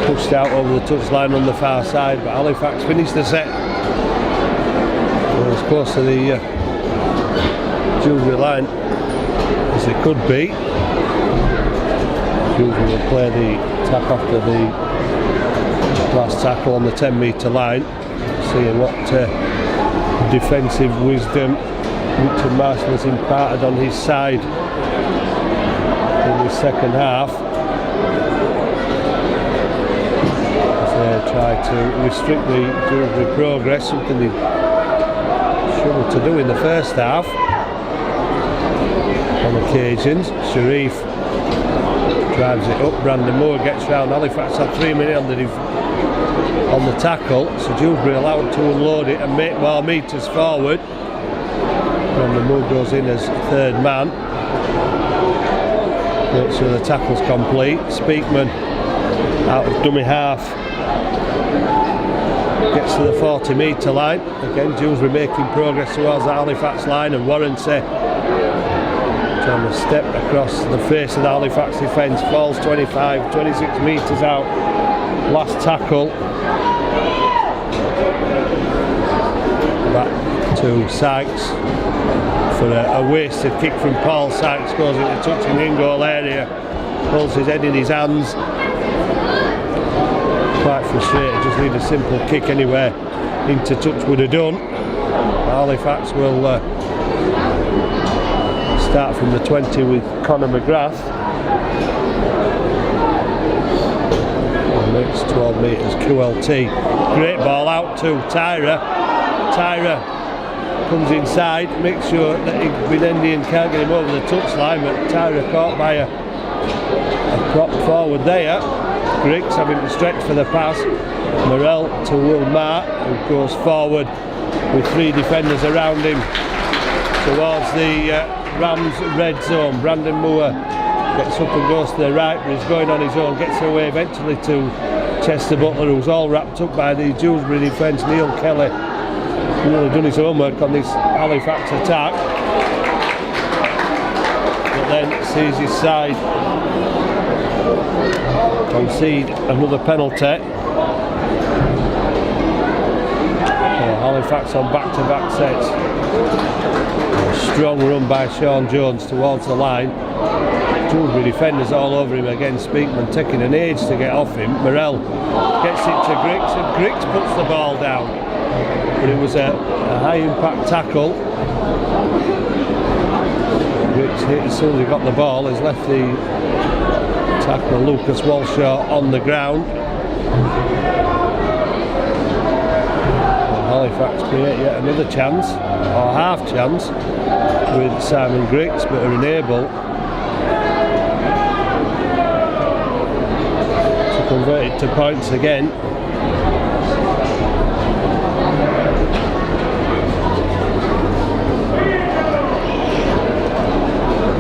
pushed out over the touchline on the far side, but Halifax finished the set. As close to the Dewsbury line as it could be. Dewsbury will play the tap after the last tackle on the 10-metre line, seeing what defensive wisdom Richard Marshall has imparted on his side in the second half. Try to restrict the Dewsbury progress, something they struggled to do in the first half on occasions. Sharif drives it up, Brandon Moore gets round. Halifax had 3 minutes on the tackle, so Dewsbury allowed to unload it and make more metres forward. Brandon Moore goes in as third man, makes sure the tackle's complete. Speakman out of dummy half gets to the 40-metre line. Again, Dewsbury making progress towards the Halifax line, and Warranty trying to step across the face of the Halifax defence, falls 26 metres out. Last tackle. Back to Sykes for a wasted kick from Paul. Sykes goes into touching the in-goal area, holds his head in his hands. Quite frustrated, just need a simple kick anywhere into touch would have done. Halifax will start from the 20 with Conor McGrath. Next 12 metres QLT. Great ball out to Tyra. Tyra comes inside, makes sure that Benendian can't get him over the touchline, but Tyra caught by a prop forward there. Griggs having to stretch for the pass. Morell to Will Mark, who goes forward with three defenders around him towards the Rams red zone. Brandon Moore gets up and goes to the right, but he's going on his own, gets away eventually to Chester Butler, who's all wrapped up by the Dewsbury defence. Neil Kelly really done his homework on this Halifax attack, but then sees his side concede another penalty. Halifax on back-to-back sets. A strong run by Sean Jones towards the line. Dewsbury defenders all over him again. Speakman taking an age to get off him. Morell gets it to Griggs, and Griggs puts the ball down. But it was a high-impact tackle. Griggs hit as soon as he got the ball, has left the tackler Lucas Walshaw on the ground. Halifax create yet another chance, or half chance, with Simon Griggs, but are unable to convert it to points again.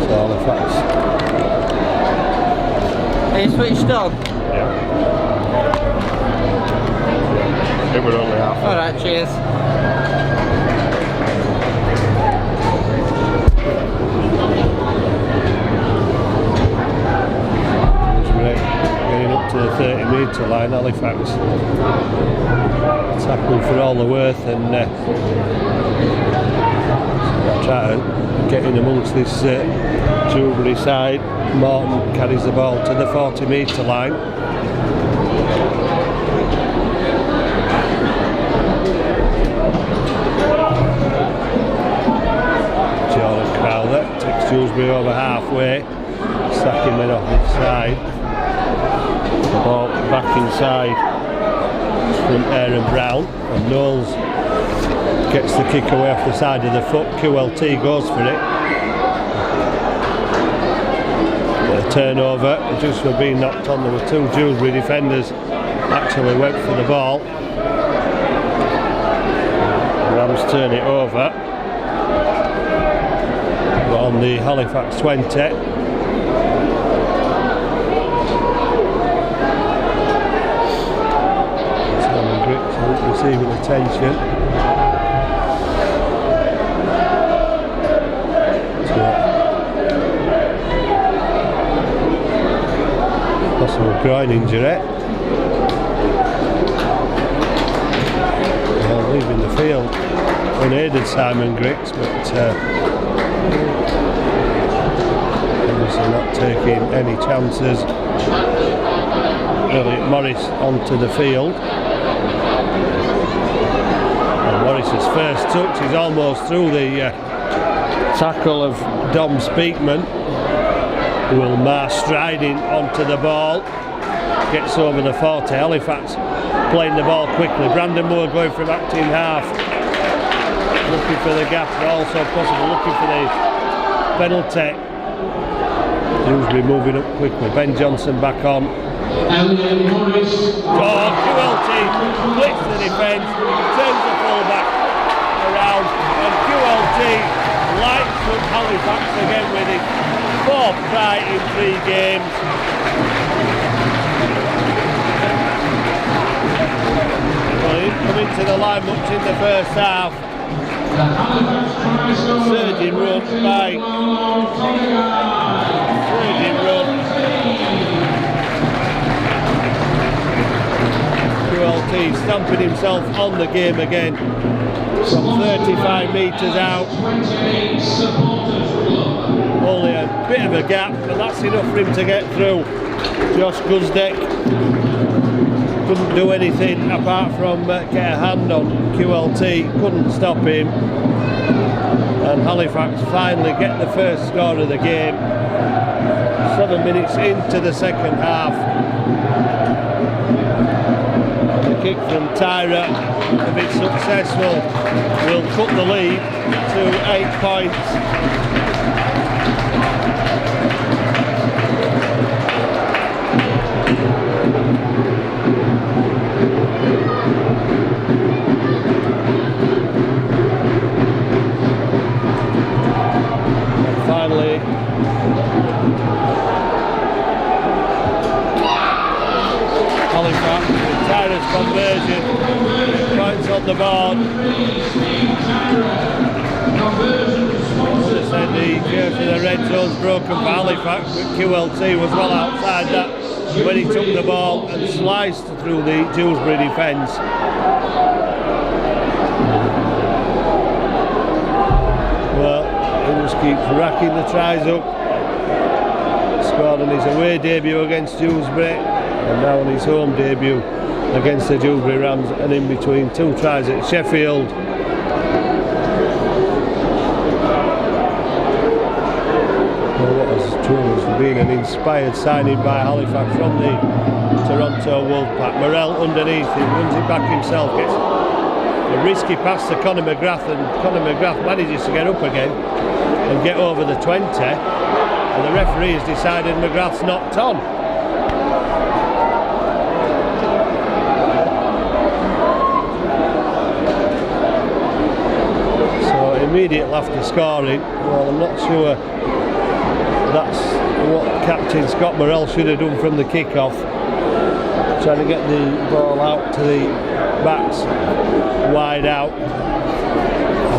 So Halifax. Are you switched on? Yeah. It would only half. Alright, cheers. Getting up to the 30-metre line. Halifax tackling for all the worth, and try to get in amongst this Dewsbury side. Morton carries the ball to the 40-metre line. Jordan Crowther takes Dewsbury over halfway, sacking men off this side. The ball back inside from Aaron Brown, and Knowles gets the kick away off the side of the foot. QLT goes for it. A turnover just for being knocked on. There were two Dewsbury defenders actually went for the ball. Rams turn it over. But on the Halifax 20. Simon Griggs receiving attention. Possible groin injury. Leaving the field unaided, Simon Griggs, but obviously not taking any chances. Elliot Morris onto the field. And Morris's first touch is almost through the tackle of Dom Speakman. Will Marr striding onto the ball, gets over the 40. Halifax playing the ball quickly. Brandon Moore going from acting half, looking for the gap, but also possible looking for the penalty. Dewsbury moving up quickly. Ben Johnson back on. Elliot Morris. Oh, QLT splits the defence, turns the fullback around, and QLT lights up Halifax again with his fourth try in 3 games. Well, he didn't come into the line much in the first half. Surging run by QLT stamping himself on the game again from 35 metres out. Only a bit of a gap, but that's enough for him to get through. Josh Guzdeck couldn't do anything apart from get a hand on QLT, couldn't stop him, and Halifax finally get the first score of the game 7 minutes into the second half. The kick from Tyra, if it's successful, will cut the lead to 8 points. Finally, Halifax with Tyra's conversion, points on the board. As I said, the curve to the red zone's broken for Halifax, but QLT was well outside that when he took the ball and sliced through the Dewsbury defence. Well, he just keeps racking the tries up. Scored on his away debut against Dewsbury, and now on his home debut against the Dewsbury Rams, and in between 2 tries at Sheffield. Well, what has truly been an inspired signing by Halifax from the Toronto Wolfpack. Morrell underneath him, runs it back himself, gets a risky pass to Conor McGrath, and Conor McGrath manages to get up again and get over the 20, and the referee has decided McGrath's knocked on. So immediately after scoring, well, I'm not sure that's what Captain Scott Morrell should have done from the kick-off, trying to get the ball out to the backs wide out.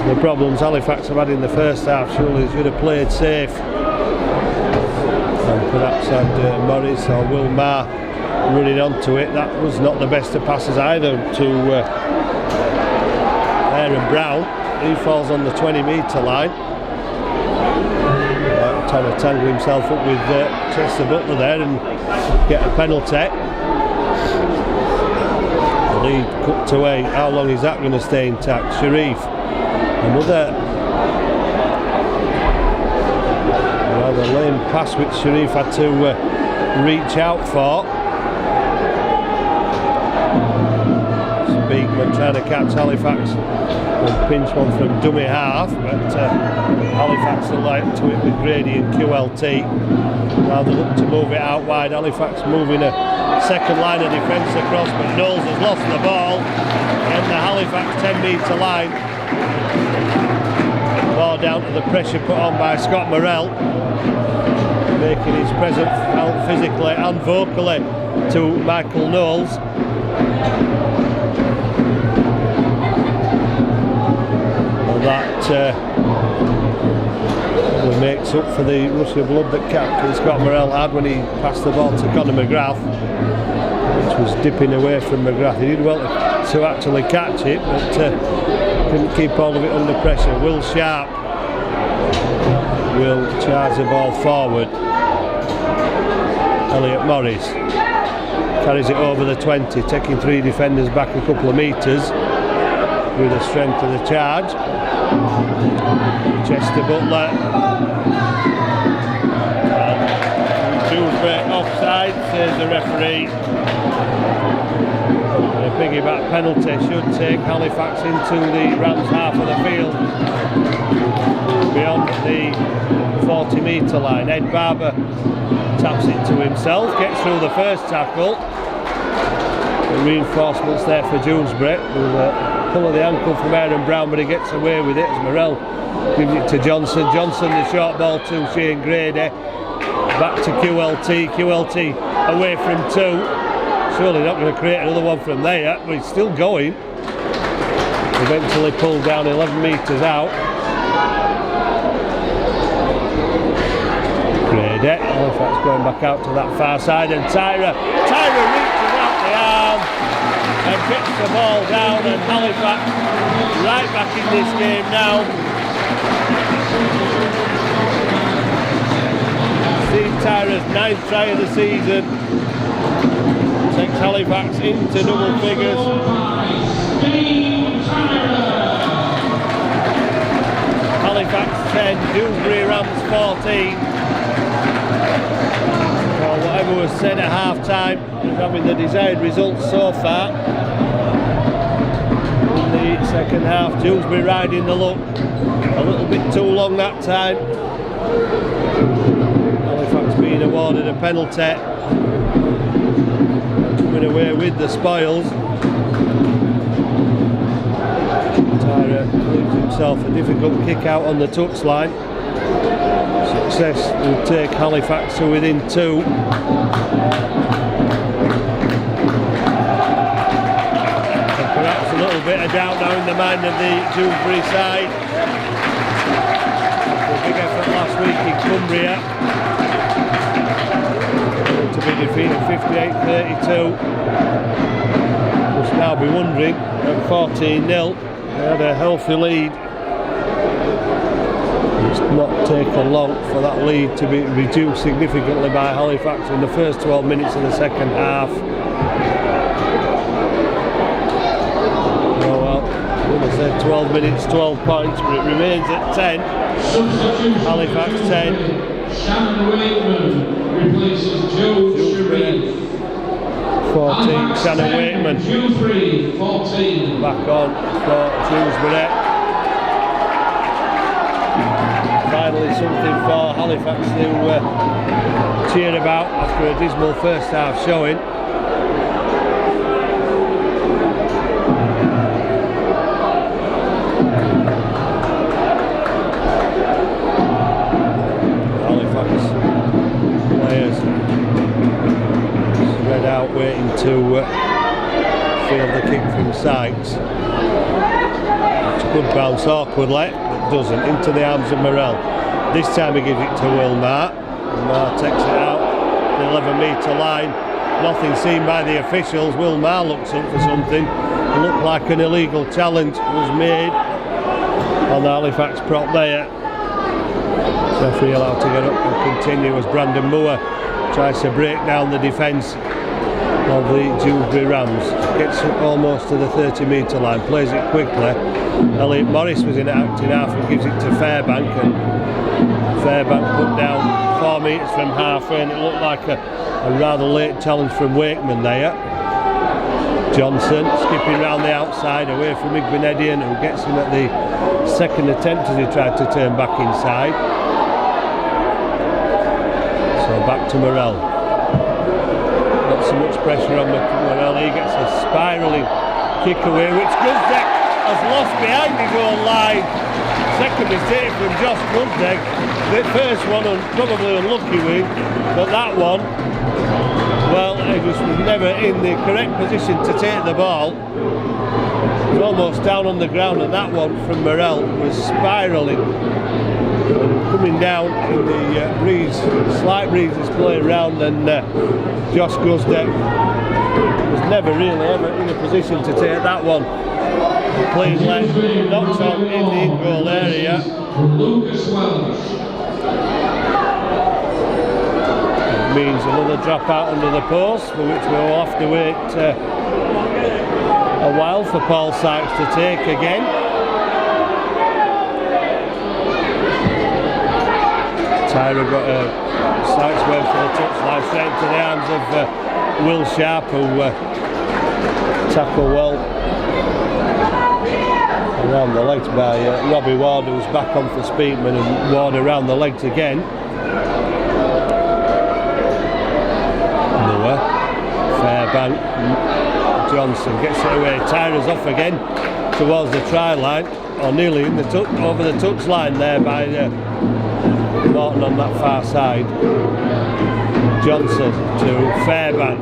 The problems Halifax have had in the first half, surely should have played safe, and perhaps had Morris or Will Marr running onto it. That was not the best of passes either to Aaron Brown. He falls on the 20-metre line, trying to tangle himself up with Chester Butler there and get a penalty. The lead cut to 8. How long is that going to stay intact? Sharif, another rather lame pass which Sharif had to reach out for. Wakeman trying to catch Halifax and pinch one from dummy half, but Halifax are like to it with Grady and QLT. Now they look to move it out wide. Halifax moving a second line of defence across, but Knowles has lost the ball in the Halifax 10-metre line. Ball down to the pressure put on by Scott Morrell, making his presence felt physically and vocally to Michael Knowles. And that makes up for the rush of blood that Captain Scott Morrell had when he passed the ball to Conor McGrath, which was dipping away from McGrath. He did well to actually catch it, but couldn't keep all of it under pressure. Will Sharp will charge the ball forward. Elliot Morris carries it over the 20, taking 3 defenders back a couple of metres with the strength of the charge. Chester Butler. And Dewsbury offside, says the referee. And a piggyback penalty should take Halifax into the Rams half of the field, beyond the 40-metre line. Ed Barber taps it to himself, gets through the first tackle. The reinforcements there for Dewsbury. Pull of the ankle from Aaron Brown, but he gets away with it as Morrell gives it to Johnson. Johnson, the short ball to Shane Grady. Back to QLT. QLT away from 2. Surely not going to create another one from there, but he's still going. Eventually pulled down 11 metres out. Grady, Halifax going back out to that far side, and Tyra reaches out the arm and gets the ball down, and Halifax right back in this game now. Steve Tyra's 9th try of the season takes Halifax into double figures. Halifax 10, Dewsbury Rams 14. Well, whatever was said at half time, having the desired results so far. In the second half, Dewsbury riding the luck a little bit too long that time. Halifax being awarded a penalty, coming away with the spoils. Tyra leaves himself a difficult kick out on the touchline. Success will take Halifax to within 2. And perhaps a little bit of doubt now in the mind of the Dewsbury side. A big effort last week in Cumbria to be defeated 58-32. Must now be wondering at 14-0. They had a healthy lead. It's not taken long for that lead to be reduced significantly by Halifax in the first 12 minutes of the second half. Oh well, I would have said 12 minutes, 12 points, but it remains at 10. Halifax 10. Shannon Wakeman replaces Joe Sharif. 14, Shannon Wakeman. Dewsbury 14. Back on for Dewsbury. Finally something for Halifax to cheer about after a dismal first half showing. Halifax players spread out waiting to field the kick from Sykes. It's a good bounce awkwardly. Doesn't, into the arms of Morrell. This time he gives it to Wilmar. Wilmar takes it out the 11-metre line. Nothing seen by the officials. Wilmar looks up for something. It looked like an illegal challenge was made on the Halifax prop there. Referee allowed to get up and continue as Brandon Moore tries to break down the defence of the Dewsbury Rams. Gets almost to the 30-metre line, plays it quickly. Elliot Morris was in acting half and gives it to Fairbank, and Fairbank put down 4 metres from halfway, and it looked like a rather late challenge from Wakeman there. Johnson skipping round the outside away from Igbenedian, who gets him at the second attempt as he tried to turn back inside. So back to Morel. Not so much pressure on Morel. He gets a spiralling kick away, which Guzdek has lost behind his own line. Second mistake from Josh Guzdek. The first one probably unlucky with, but that one, well, he was never in the correct position to take the ball. He was almost down on the ground, and that one from Morel was spiralling and coming down in the breeze. Slight breeze is blowing around, and Josh Guzdek was never really ever in a position to take that one. Clean left, knocks on in the in-goal area. It means another drop out under the post, for which we'll have to wait a while for Paul Sykes to take again. Tyra got Sykes went for the touchline straight into the arms of Will Sharp, who tackled well around the legs by Robbie Ward, who's back on for Speakman, and Ward around the legs again. Moore, Fairbank, Johnson gets it away. Tyra's off again towards the try line, or nearly in the over the touch line there by Morton on that far side. Johnson to Fairbank.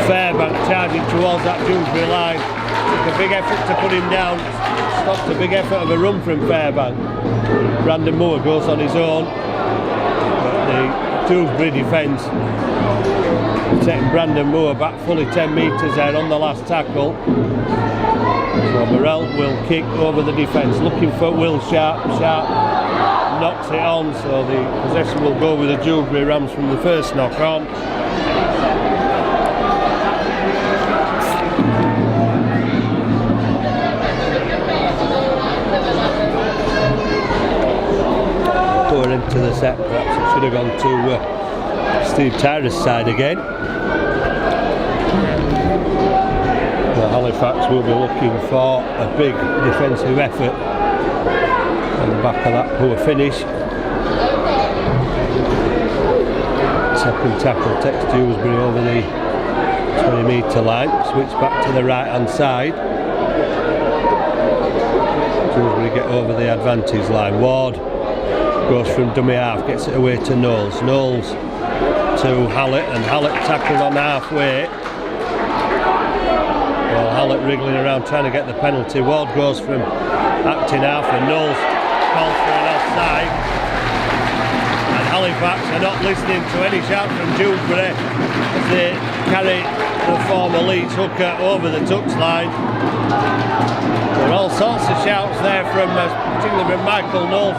Fairbank charging towards that Dewsbury line. Took a big effort to put him down. Stopped a big effort of a run from Fairbank. Brandon Moore goes on his own. But the Dewsbury defence taking Brandon Moore back fully 10 metres there on the last tackle. So Morel will kick over the defence, looking for Will Sharp. Sharp knocks it on, so the possession will go with the Dewsbury Rams from the first knock on. Going into the set, perhaps it should have gone to Steve Tyra's side again. Well, Halifax will be looking for a big defensive effort on the back of that poor finish. Second tackle takes Dewsbury over the 20 metre line, switch back to the right hand side. Dewsbury get over the advantage line. Ward goes from dummy half, gets it away to Knowles. Knowles to Hallett, and Hallett tackled on halfway. Well, Hallett wriggling around trying to get the penalty. Ward goes from acting half, and Knowles calls for an offside. And Halifax are not listening to any shout from Dewsbury as they carry the former Leeds hooker over the touchline. There are all sorts of shouts there from particularly from Michael Knowles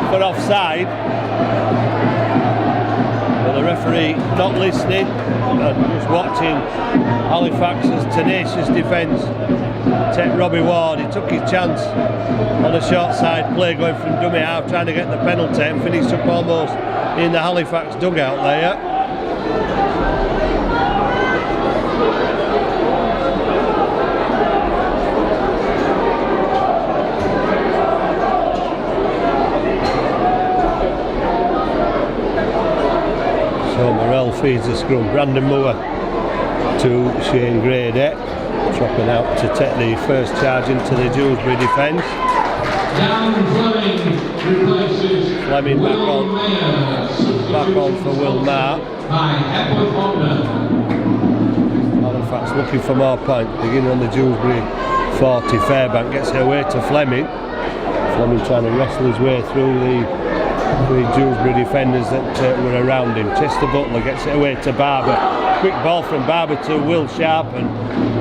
for offside. But the referee not listening and just watching Halifax's tenacious defence take Robbie Ward. He took his chance on a short side play going from dummy half, trying to get the penalty, and finished up almost in the Halifax dugout there. So Morel feeds the scrum. Brandon Moore to Shane Grady, dropping out to take the first charge into the Dewsbury defence. Fleming back on for Will Maher. Halifax looking for more points, beginning on the Dewsbury 40. Fairbank gets it away to Fleming. Fleming trying to wrestle his way through the Dewsbury defenders that were around him. Chester Butler gets it away to Barber. Quick ball from Barber to Will Sharp, and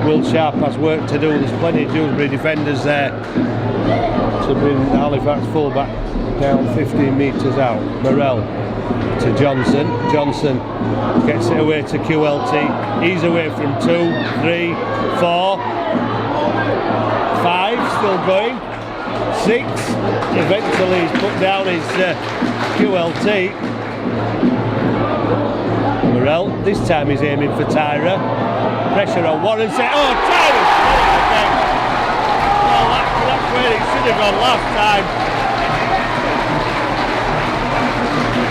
Will Sharp has work to do. There's plenty of Dewsbury defenders there to bring the Halifax fullback down 15 metres out. Morel to Johnson. Johnson gets it away to QLT. He's away from 2, 3, 4, 5, still going. 6, eventually he's put down his QLT. Morel, this time he's aiming for Tyra. Pressure on Warren set. Oh, Tyra scores again. Well, that's where it should have gone last time.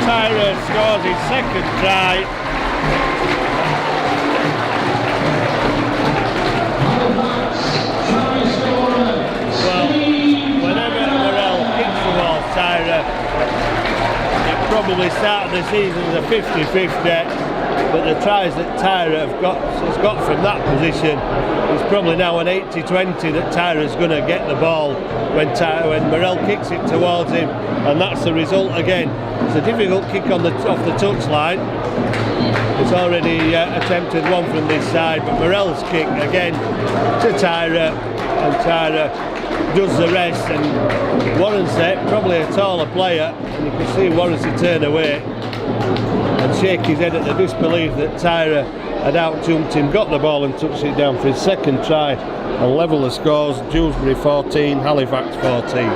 Tyra scores his second try. Well, whenever Morel kicks the ball, Tyra, it probably started the season as a 50-50. But the tries that Tyra has got from that position is probably now an 80-20 that Tyra's going to get the ball when Morel kicks it towards him, and that's the result again. It's a difficult kick off the touch line. It's already attempted one from this side, but Morel's kick again to Tyra, and Tyra does the rest. And Warrenset, probably a taller player, and you can see Warrenset turn away and shake his head at the disbelief that Tyra had out-jumped him, got the ball and touched it down for his second try, and level the scores. Dewsbury 14, Halifax 14.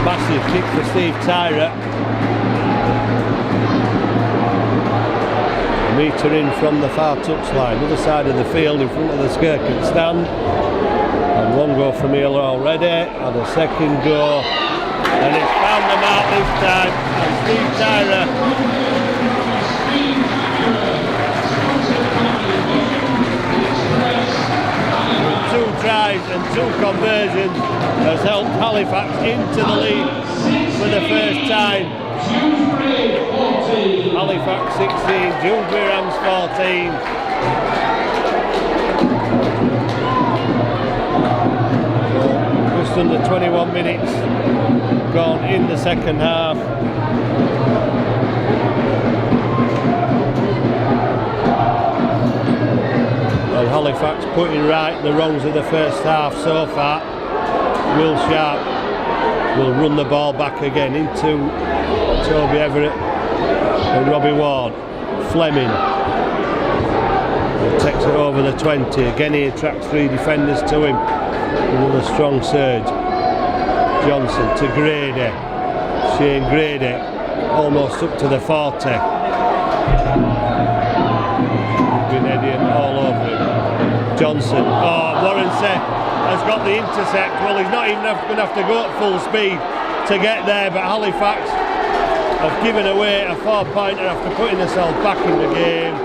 Massive kick for Steve Tyra. A metre in from the far touchline, other side of the field in front of the Skirkin stand. And one go from here already, and a second go. And it's found them out this time. And Steve Tyra with 2 tries and 2 conversions has helped Halifax into the lead for the first time. Halifax 16, Dewsbury Rams 14. Just under 21 minutes gone in the second half. And Halifax putting right the wrongs of the first half so far. Will Sharp will run the ball back again into Toby Everett and Robbie Ward. Fleming takes it over the 20. Again he attracts 3 defenders to him. Another strong surge. Johnson to Grady. Shane Grady almost up to the 40. Grenadian all over him. Johnson. Oh, Warrenset has got the intercept. Well, he's not even going to have to go at full speed to get there, but Halifax have given away a 4-pointer after putting themselves back in the game.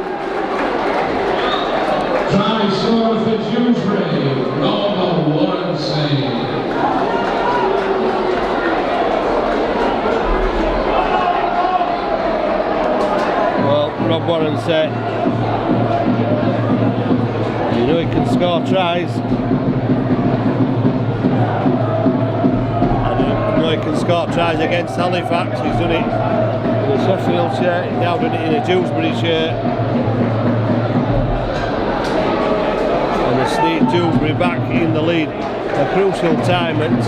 Try score for Dewsbury, Rob Warrenset. Well, Rob Warrenset, you know he can score tries. He can score tries against Halifax. He's done it in a Sheffield shirt, he's now done it in a Dewsbury shirt. And they sneak Dewsbury back in the lead. A crucial time at as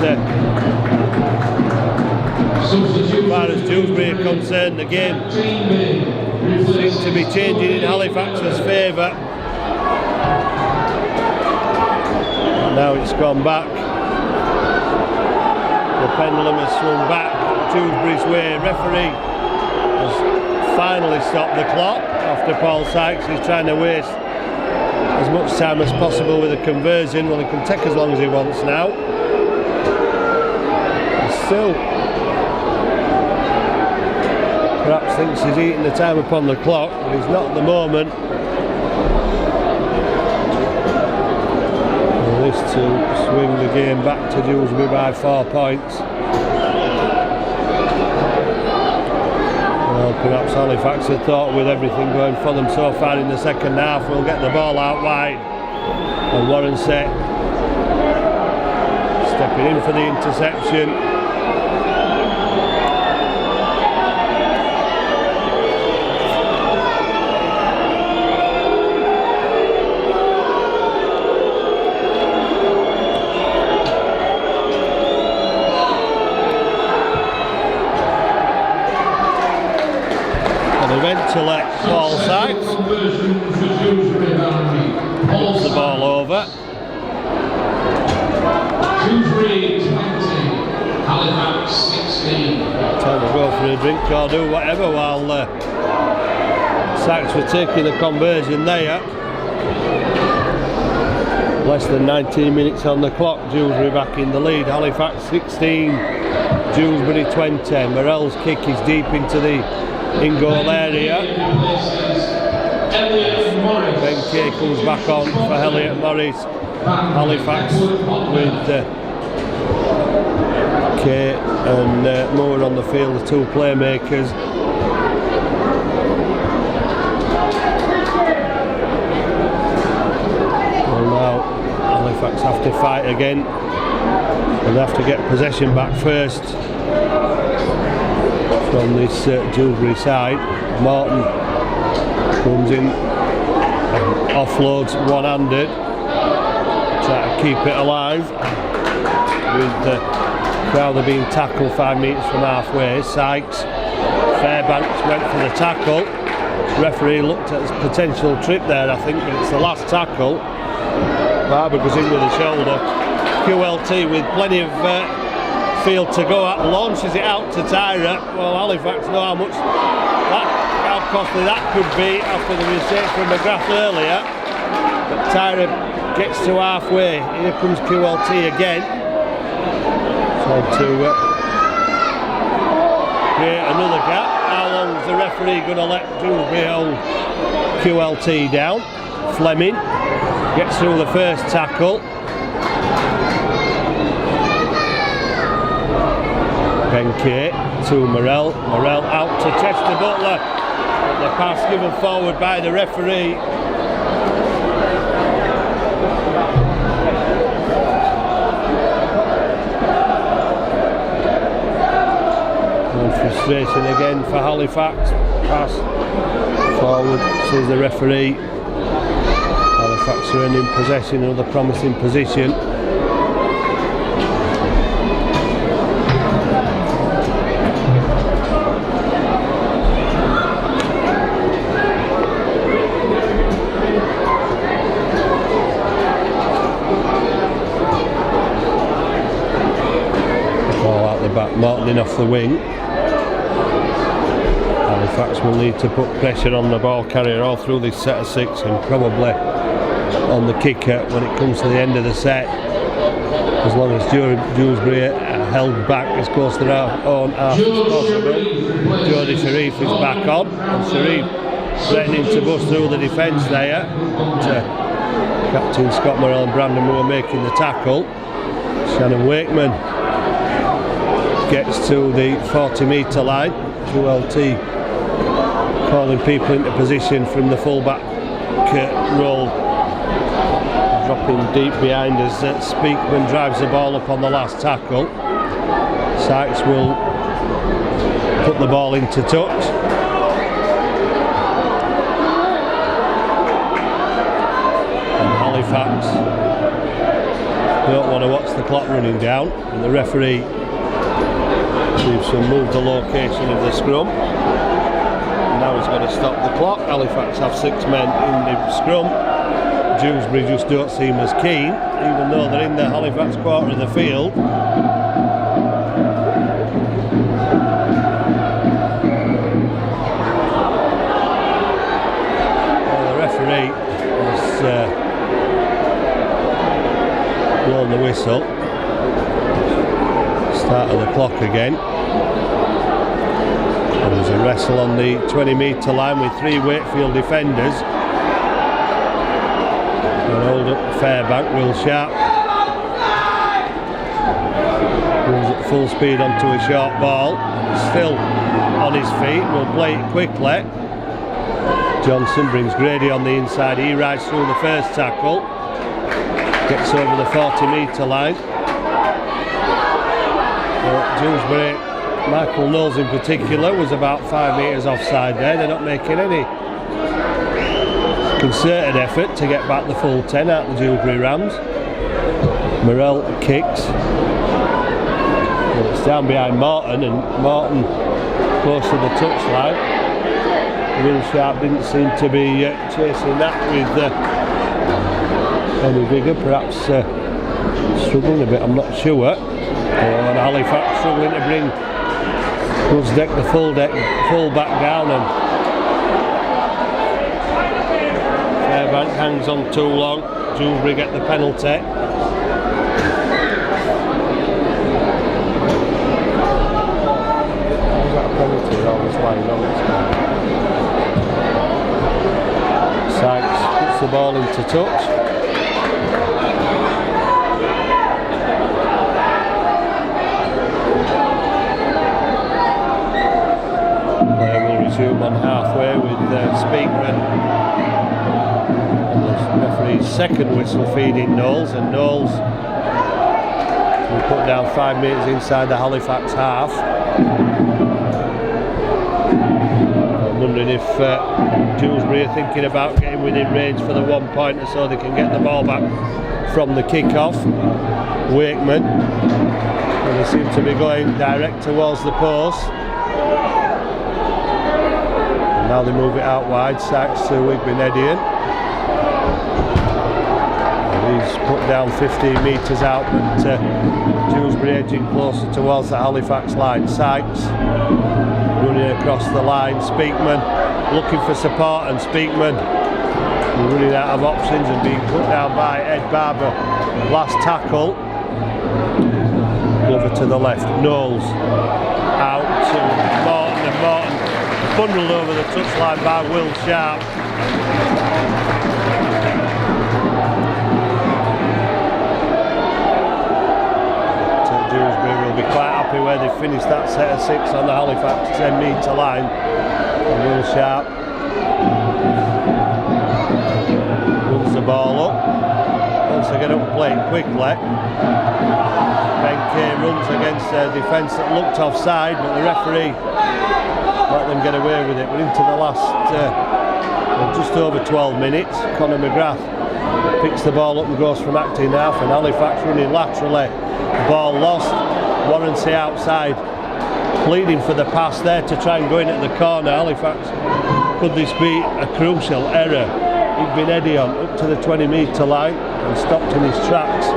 far as Dewsbury are concerned. The game seems to be changing in Halifax's favour. Now it's gone back. The pendulum has swung back Dewsbury's way. Referee has finally stopped the clock after Paul Sykes is trying to waste as much time as possible with a conversion. Well, he can take as long as he wants now. He still perhaps thinks he's eating the time upon the clock, but he's not at the moment. This to swing the game back to Dewsbury by 4 points. Well, perhaps Halifax had thought with everything going for them so far in the second half, we'll get the ball out wide. And Warrenset stepping in for the interception. To let Paul Sykes Dewsbury 20, Halifax 16. Time to go for a drink or do whatever while Sykes were taking the conversion there. Less than 19 minutes on the clock. Dewsbury back in the lead. Halifax 16, Dewsbury 20. Morell's kick is deep into the in-goal area. Ben Kay comes back on for Elliot Morris. Halifax with Kay and Moore on the field, the two playmakers. Well, now Halifax have to fight again and have to get possession back first from this Dewsbury side. Martin comes in and offloads one-handed, try to keep it alive with Crowther being tackled 5 metres from halfway. Sykes, Fairbanks went for the tackle. Referee looked at his potential trip there, I think, but it's the last tackle. Barber goes in with the shoulder. QLT with plenty of field to go at, launches it out to Tyra. Well, Halifax know how costly that could be after the mistake from McGrath earlier. But Tyra gets to halfway. Here comes QLT again. Trying to create another gap. How long is the referee going to let Dewsbury hold QLT down? Fleming gets through the first tackle. Ben Kay to Morell. Morell out to Chester Butler. But the pass given forward by the referee. And frustration again for Halifax. Pass forward, says the referee. Halifax are in possession, another promising position. Martin off the wing. Halifax will need to put pressure on the ball carrier all through this set of 6 and probably on the kicker when it comes to the end of the set. As long as Dewsbury are held back as close to their own half as possible. Jody Sharif is back on, and Sharif threatening to bust through the defence there. Captain Scott Morell and Brandon Moore making the tackle. Shannon Wakeman gets to the 40-metre line. QLT calling people into position from the full-back role, dropping deep behind as Speakman drives the ball up on the last tackle. Sykes will put the ball into touch. And Halifax don't want to watch the clock running down, and the referee seems to move the location of the scrum. Now he's going to stop the clock. Halifax have 6 men in the scrum. Dewsbury just don't seem as keen, even though they're in the Halifax quarter of the field. Well, the referee has blown the whistle. Start of the clock again. And there's a wrestle on the 20-metre line with 3 Wakefield defenders. And hold up Fairbank, Will Sharp. Runs at full speed onto a short ball. Still on his feet, will play it quickly. Johnson brings Grady on the inside. He rides through the first tackle. Gets over the 40-metre line. Dewsbury, Michael Knowles in particular, was about 5 metres offside there. They're not making any concerted effort to get back the full 10 out of the Dewsbury Rams. Morell kicks. Well, it's down behind Martin, and Martin close to the touchline. Will Sharp didn't seem to be chasing that with any vigour. Perhaps struggling a bit, I'm not sure. And Halifax struggling to bring Guzdeck the full back down, and Fairbank hangs on too long. Dewsbury get the penalty. Sykes puts the ball into touch. Play will resume on halfway with Speakman. And the referee's second whistle feeding Knowles, and Knowles will put down 5 metres inside the Halifax half. I'm wondering if Dewsbury are thinking about getting within range for the 1 pointer so they can get the ball back from the kick-off. Wakeman, and they seem to be going direct towards the post. And now they move it out wide. Sykes to Igbenedian. He's put down 15 metres out, but Dewsbury edging closer towards the Halifax line. Sykes running across the line. Speakman looking for support, and Speakman running out of options and being put down by Ed Barber. Last tackle. Over to the left. Knowles out to Morton, and Morton bundled over the touchline by Will Sharp. Dewsbury will be quite happy where they finished that set of 6 on the Halifax 10 metre line. And Will Sharp runs the ball up. Wants to get up and play it quickly. Ben Kay runs against a defence that looked offside, but the referee let them get away with it. We're into the last just over 12 minutes. Conor McGrath picks the ball up and goes from acting half, and Halifax running laterally. Ball lost. Warranty outside, pleading for the pass there to try and go in at the corner. Halifax, could this be a crucial error? Igbenedian up to the 20 metre line and stopped in his tracks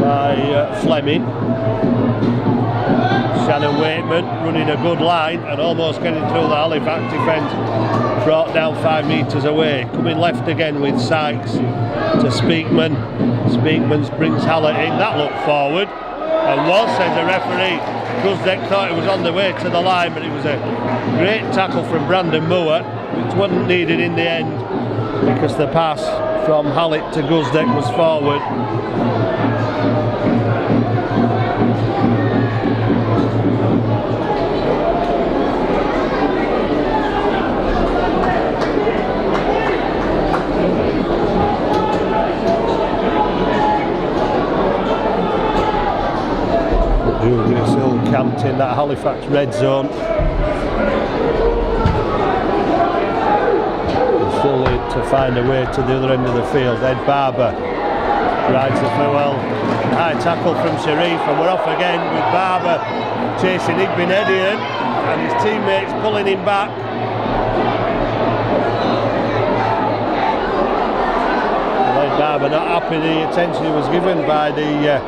by Fleming. Shannon Wakeman running a good line and almost getting through the Halifax defence, brought down 5 metres away. Coming left again with Sykes to Speakman. Speakman brings Hallett in. That looked forward, and was, says the referee. Guzdeck thought it was on the way to the line, but it was a great tackle from Brandon Moore, which wasn't needed in the end because the pass from Hallett to Guzdeck was forward. Dewsbury still camped in that Halifax red zone. They still need to find a way to the other end of the field. Ed Barber rides the farewell. High tackle from Sharif, and we're off again with Barber chasing Igbenedian and his teammates pulling him back. Ed Barber not happy the attention he was given by the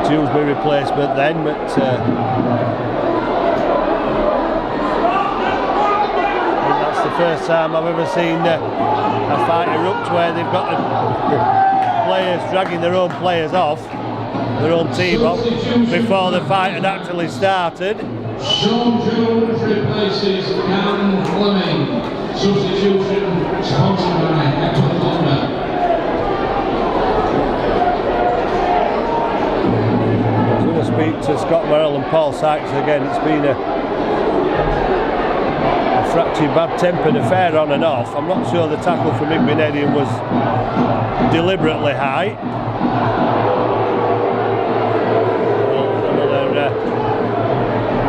Dewsbury replacement then, but I think that's the first time I've ever seen a fight erupt where they've got the players dragging their own players off, their own team off, before the fight had actually started. Sean Jones replaces Cameron Fleming. Substitution sponsored by Echo Honda. Speak to Scott Morrell and Paul Sykes again. It's been a fractured, bad-tempered affair on and off. I'm not sure the tackle from Igbenedian was deliberately high. Another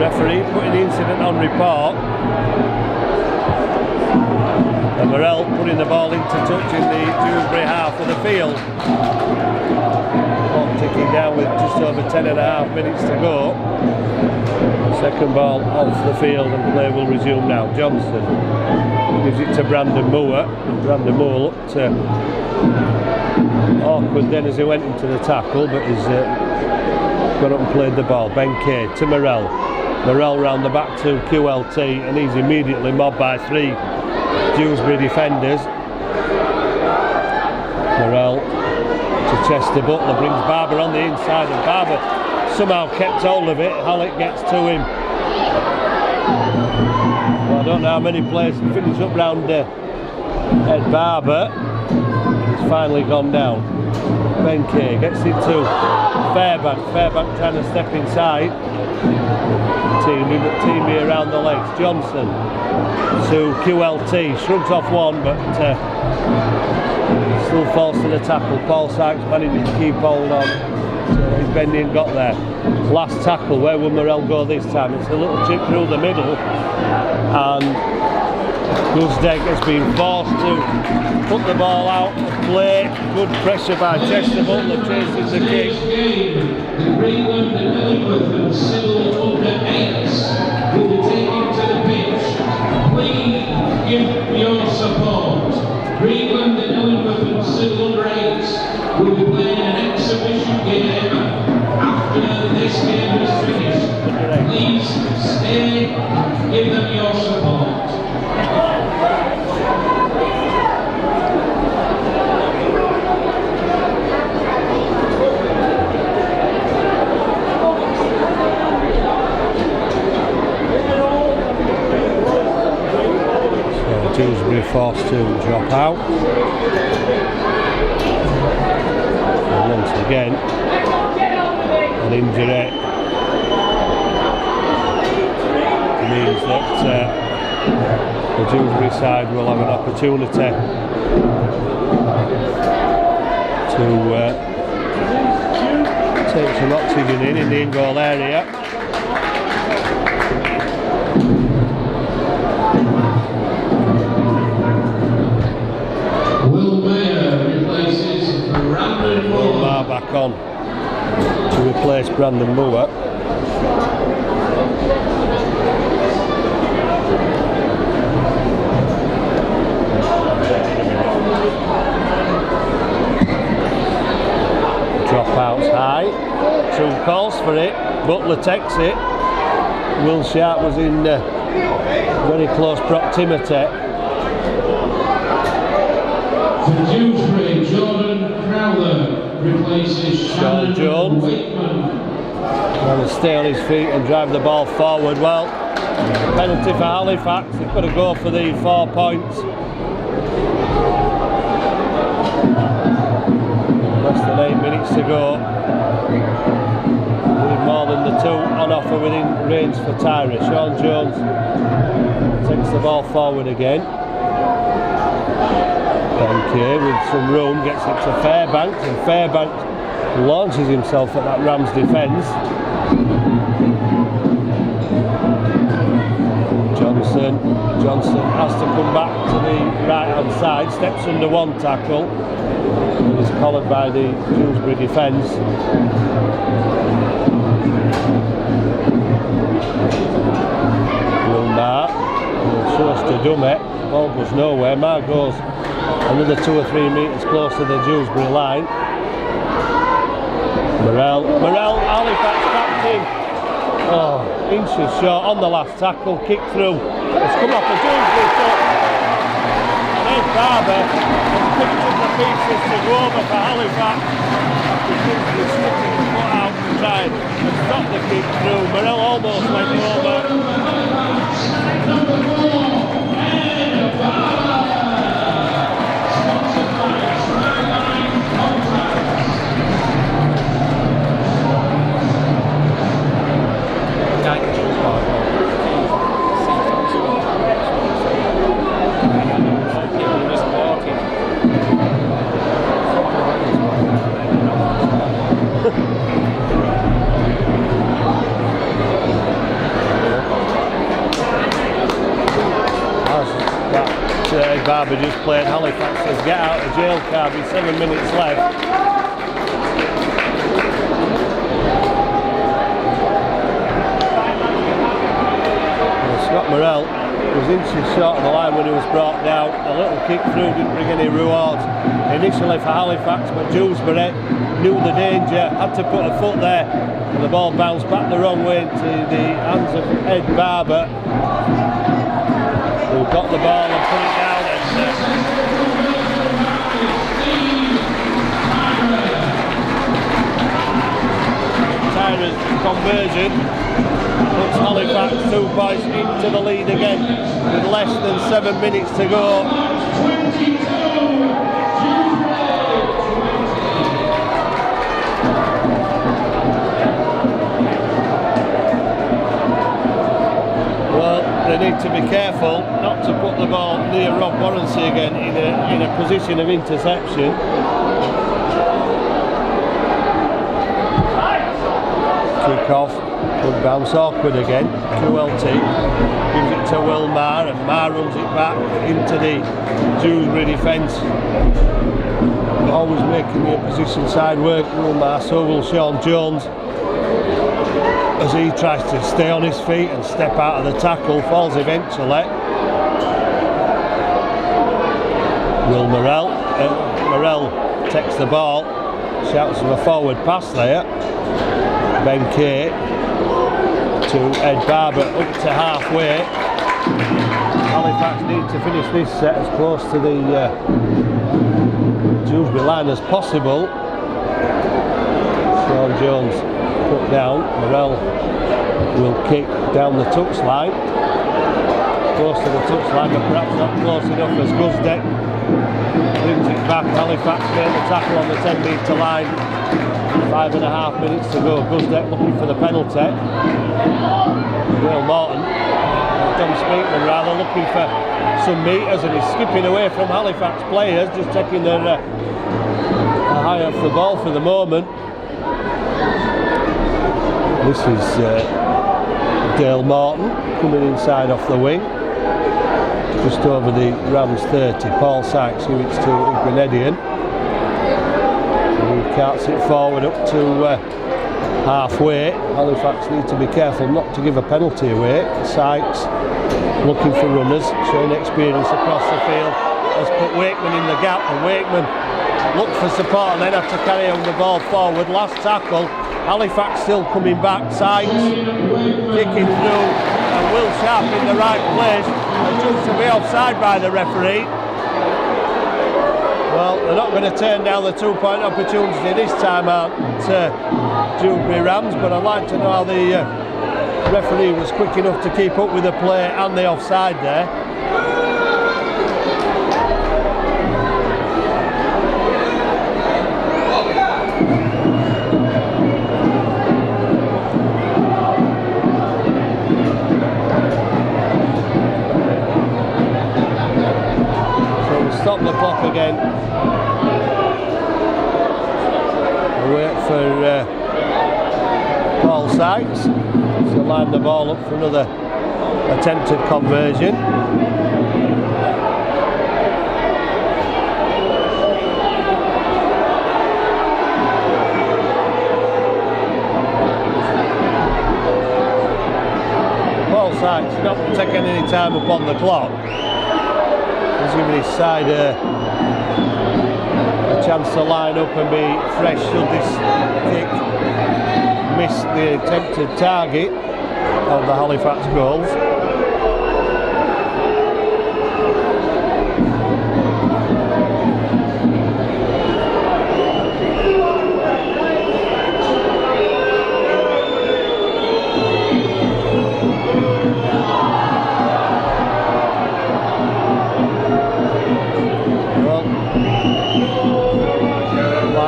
referee putting the incident on report. And Morrell putting the ball into touch in the Dewsbury half of the field. Ticking down with just over 10.5 minutes to go. Second ball off the field and play will resume now. Johnson gives it to Brandon Moore. Brandon Moore looked to Awkward then as he went into the tackle, but he's got up and played the ball. Ben Kay to Morrell. Morrell round the back to QLT, and he's immediately mobbed by 3 Dewsbury defenders. Morrell to Chester Butler, brings Barber on the inside, and Barber somehow kept hold of it. Hallett gets to him. Well, I don't know how many players can finish up round Ed Barber. He's finally gone down. Ben Kay gets it to Fairbank. Fairbank trying to step inside. Team me around the legs. Johnson to QLT. Shrugs off one, but still falls to the tackle. Paul Sykes managing to keep hold on. So he's bending and got there. Last tackle, where will Morrell go this time? It's a little chip through the middle, and Guzdeck has been forced to put the ball out of play. Good pressure by Chester Butler chasing the kick. Greenland and Elizabeth and Civil under 8s will be taken to the pitch. Please give your support. Greenland and Elizabeth and Civil under 8s will be playing an exhibition game after this game is finished. Please stay, give them your support. Dewsbury forced to drop out, and once again an injury means that the Dewsbury side will have an opportunity to take some oxygen in the in-goal area. Back on to replace Brandon Moore. Dropouts high, 2 calls for it. Butler takes it. Will Sharp was in very close proximity. For Dewsbury, Jordan Crowler replaces Sean Jones. Trying to stay on his feet and drive the ball forward. Well, penalty for Halifax. They've got to go for the 4 points. Less than 8 minutes to go. With more than the 2 on offer within range for Tyra. Sean Jones takes the ball forward again. Ben Kay with some room gets it to Fairbank, and Fairbank launches himself at that Rams defence. Johnson has to come back to the right hand side, steps under one tackle and is collared by the Dewsbury defence. Will Marr shows to Dummett, ball goes nowhere. Marr goes another 2 or 3 metres close to the Dewsbury line. Morrell, Halifax captain. Oh, inches short on the last tackle, kick through. It's come off the Dewsbury foot. And Ed Barber has picked up the pieces to go over for Halifax. After Dewsbury sticking the foot out and trying to stop the kick through. Morrell almost went over. Barber just played Halifax's get out of jail card with 7 minutes left. Scott Morrell was inches short of the line when he was brought down. A little kick through didn't bring any rewards initially for Halifax, but Dewsbury knew the danger, had to put a foot there, and the ball bounced back the wrong way into the hands of Ed Barber, who got the ball and put it down. Tyra's conversion puts Halifax 2 points into the lead again with less than 7 minutes to go. Well, they need to be careful not to put the ball near Rob Warrancy again in a position of interception. Kick off, good bounce, awkward again. QLT gives it to Wilmar, and Mar runs it back into the Dewsbury defence. Always making the opposition side work, Wilmar, so will Sean Jones, as he tries to stay on his feet and step out of the tackle, falls eventually. Morell takes the ball, shouts for a forward pass there. Ben Kay to Ed Barber up to halfway. Halifax need to finish this set as close to the Dewsbury line as possible. Sean Jones put down. Morell will kick down the touchline. Close to the touchline, but perhaps not close enough as Guzdeck brings it back. Halifax made the tackle on the 10-metre line. 5.5 minutes to go. Guzdeck looking for the penalty. Dale Morton, Tom Speakman rather, looking for some metres, and he's skipping away from Halifax players, just taking their eye off the ball for the moment. This is Dale Morton coming inside off the wing, just over the Rams 30. Paul Sykes gives it to Grenadian. He carts it forward up to halfway. Halifax need to be careful not to give a penalty away. Sykes looking for runners, showing experience across the field, has put Wakeman in the gap, and Wakeman looked for support and then had to carry on the ball forward. Last tackle, Halifax still coming back. Sykes kicking through, and Will Sharp in the right place, and just to be offside by the referee. Well, they're not going to turn down the 2-point opportunity this time out at Dewsbury Rams, but I'd like to know how the referee was quick enough to keep up with the play and the offside there. So we'll stop the clock again. Wait for Paul Sykes to line the ball up for another attempted conversion. Paul Sykes not taking any time upon the clock. He's giving his side a chance to line up and be fresh should this kick miss the attempted target of the Halifax goals.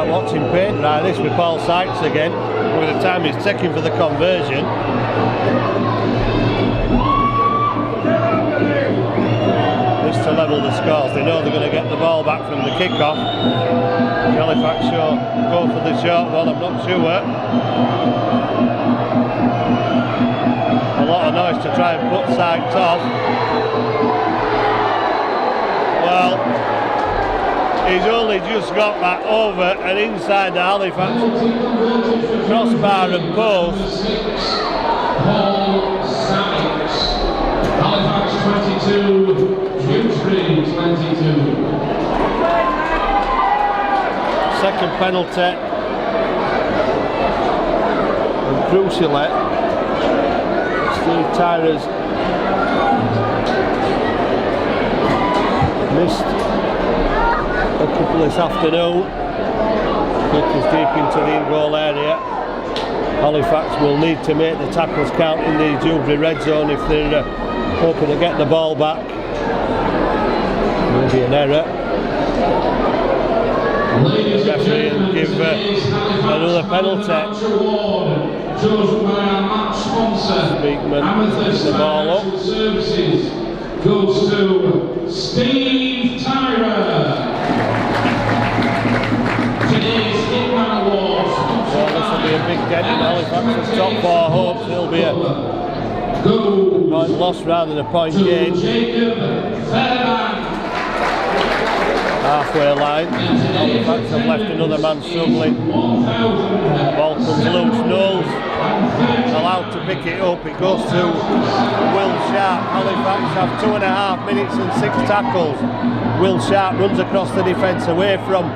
Watching paint right this with Paul Sykes again, with the time he's taking for the conversion. This to level the scores. They know they're going to get the ball back from the kick-off. Halifax go for the short one, I'm not sure. A lot of noise to try and put Sykes off. Well, he's only just got that over and inside the Halifax crossbar and post. Paul Sykes, Halifax 22, Dewsbury second penalty. And crucially, Steve Tyra's missed a couple this afternoon. Kick is deep into the in-goal area. Halifax will need to make the tackles count in the Dewsbury red zone if they're hoping to get the ball back. Will be an error. The referee will give another penalty. Speakman picks the ball up. Goes to Steve Tyra. Today's Hitman Awards. Well, this will be a big dent in Halifax's top four hopes. It'll be a point loss rather than a point gain. Halfway line. Halifax have left another man struggling. Ball comes loose. Knowles allowed to pick it up. It goes to Will Sharp. Halifax have 2.5 minutes and 6 tackles. Will Sharp runs across the defence away from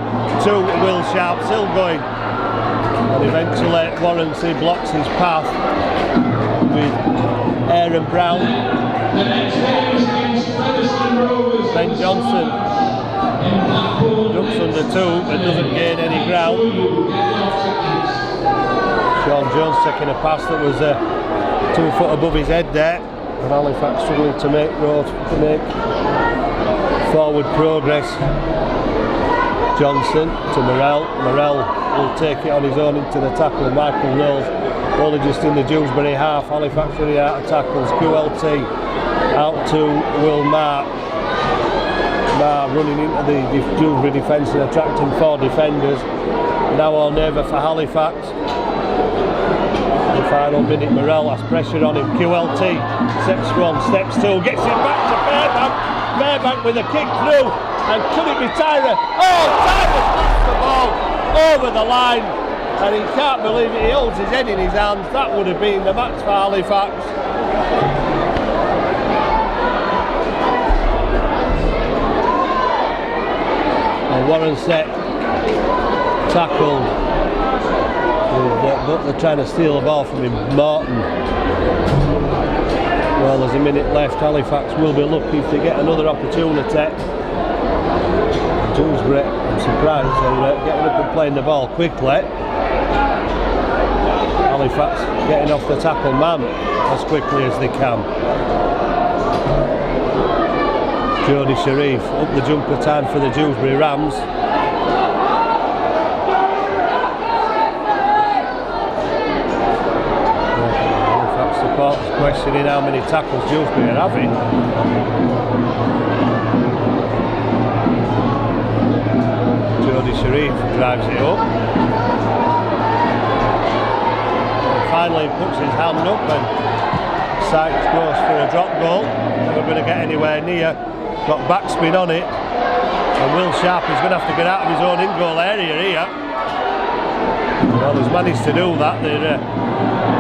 Will Sharp, still going. And eventually Warranty blocks his path with Aaron Brown. Ben Johnson jumps under 2 but doesn't gain any ground. Sean Jones taking a pass that was 2 foot above his head there, and Halifax struggling to make forward progress. Johnson to Morrell. Morrell will take it on his own into the tackle. Michael Knowles only just in the Dewsbury half. Halifax running out of tackles. QLT out to Will Mark. Mark running into the Dewsbury defence and attracting 4 defenders. Now or never for Halifax. The final minute, Morrell has pressure on him. QLT steps 1, steps 2, gets it back to Fairbank. Fairbank with a kick through, and could it be Tyra? Oh, Tyra puts the ball over the line, and he can't believe it. He holds his head in his hands. That would have been the match for Halifax. And Warren set tackled. But they're trying to steal the ball from him, Morton. Well, there's a minute left. Halifax will be lucky if they get another opportunity. Dewsbury, I'm surprised they're getting up and playing the ball quickly. Halifax getting off the tackle man as quickly as they can. Jody Sharif up the jumper time for the Dewsbury Rams. Questioning how many tackles Dewsbury are having. Jody Sharif drives it up. And finally puts his hand up and Sykes goes for a drop goal. Not going to get anywhere near. Got backspin on it. And Will Sharp is going to have to get out of his own in-goal area here. Well, he's managed to do that. They're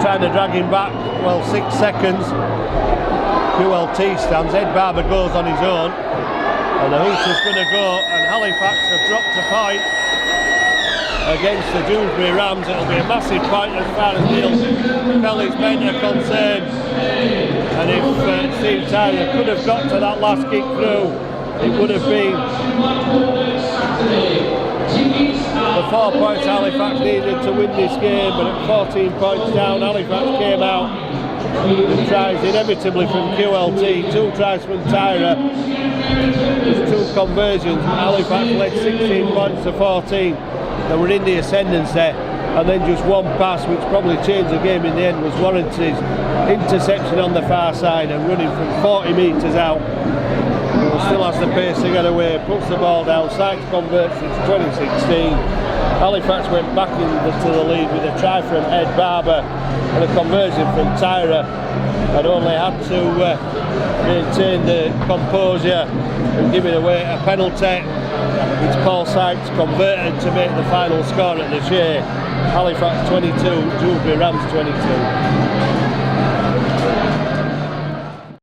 trying to drag him back. Well, 6 seconds. QLT stands. Ed Barber goes on his own, and the hooter's going to go. And Halifax have dropped a point against the Dewsbury Rams. It'll be a massive point as far as Neil Kelly's men are concerned. And if Steve Tyler could have got to that last kick through, it would have been the 4 points Halifax needed to win this game, but at 14 points down, Halifax came out with tries inevitably from QLT, 2 tries from Tyra, 2 conversions. Halifax led 16 points to 14. They were in the ascendancy, and then just 1 pass, which probably changed the game in the end, was Warranty's interception on the far side and running from 40 metres out. Still has the pace to get away, puts the ball down. Sykes converts in 2016. Halifax went back into the lead with a try from Ed Barber and a conversion from Tyra, and only had to maintain the composure and give it away a penalty. It's Paul Sykes converted to make the final score at the Shea. Halifax 22, Dewsbury Rams 22.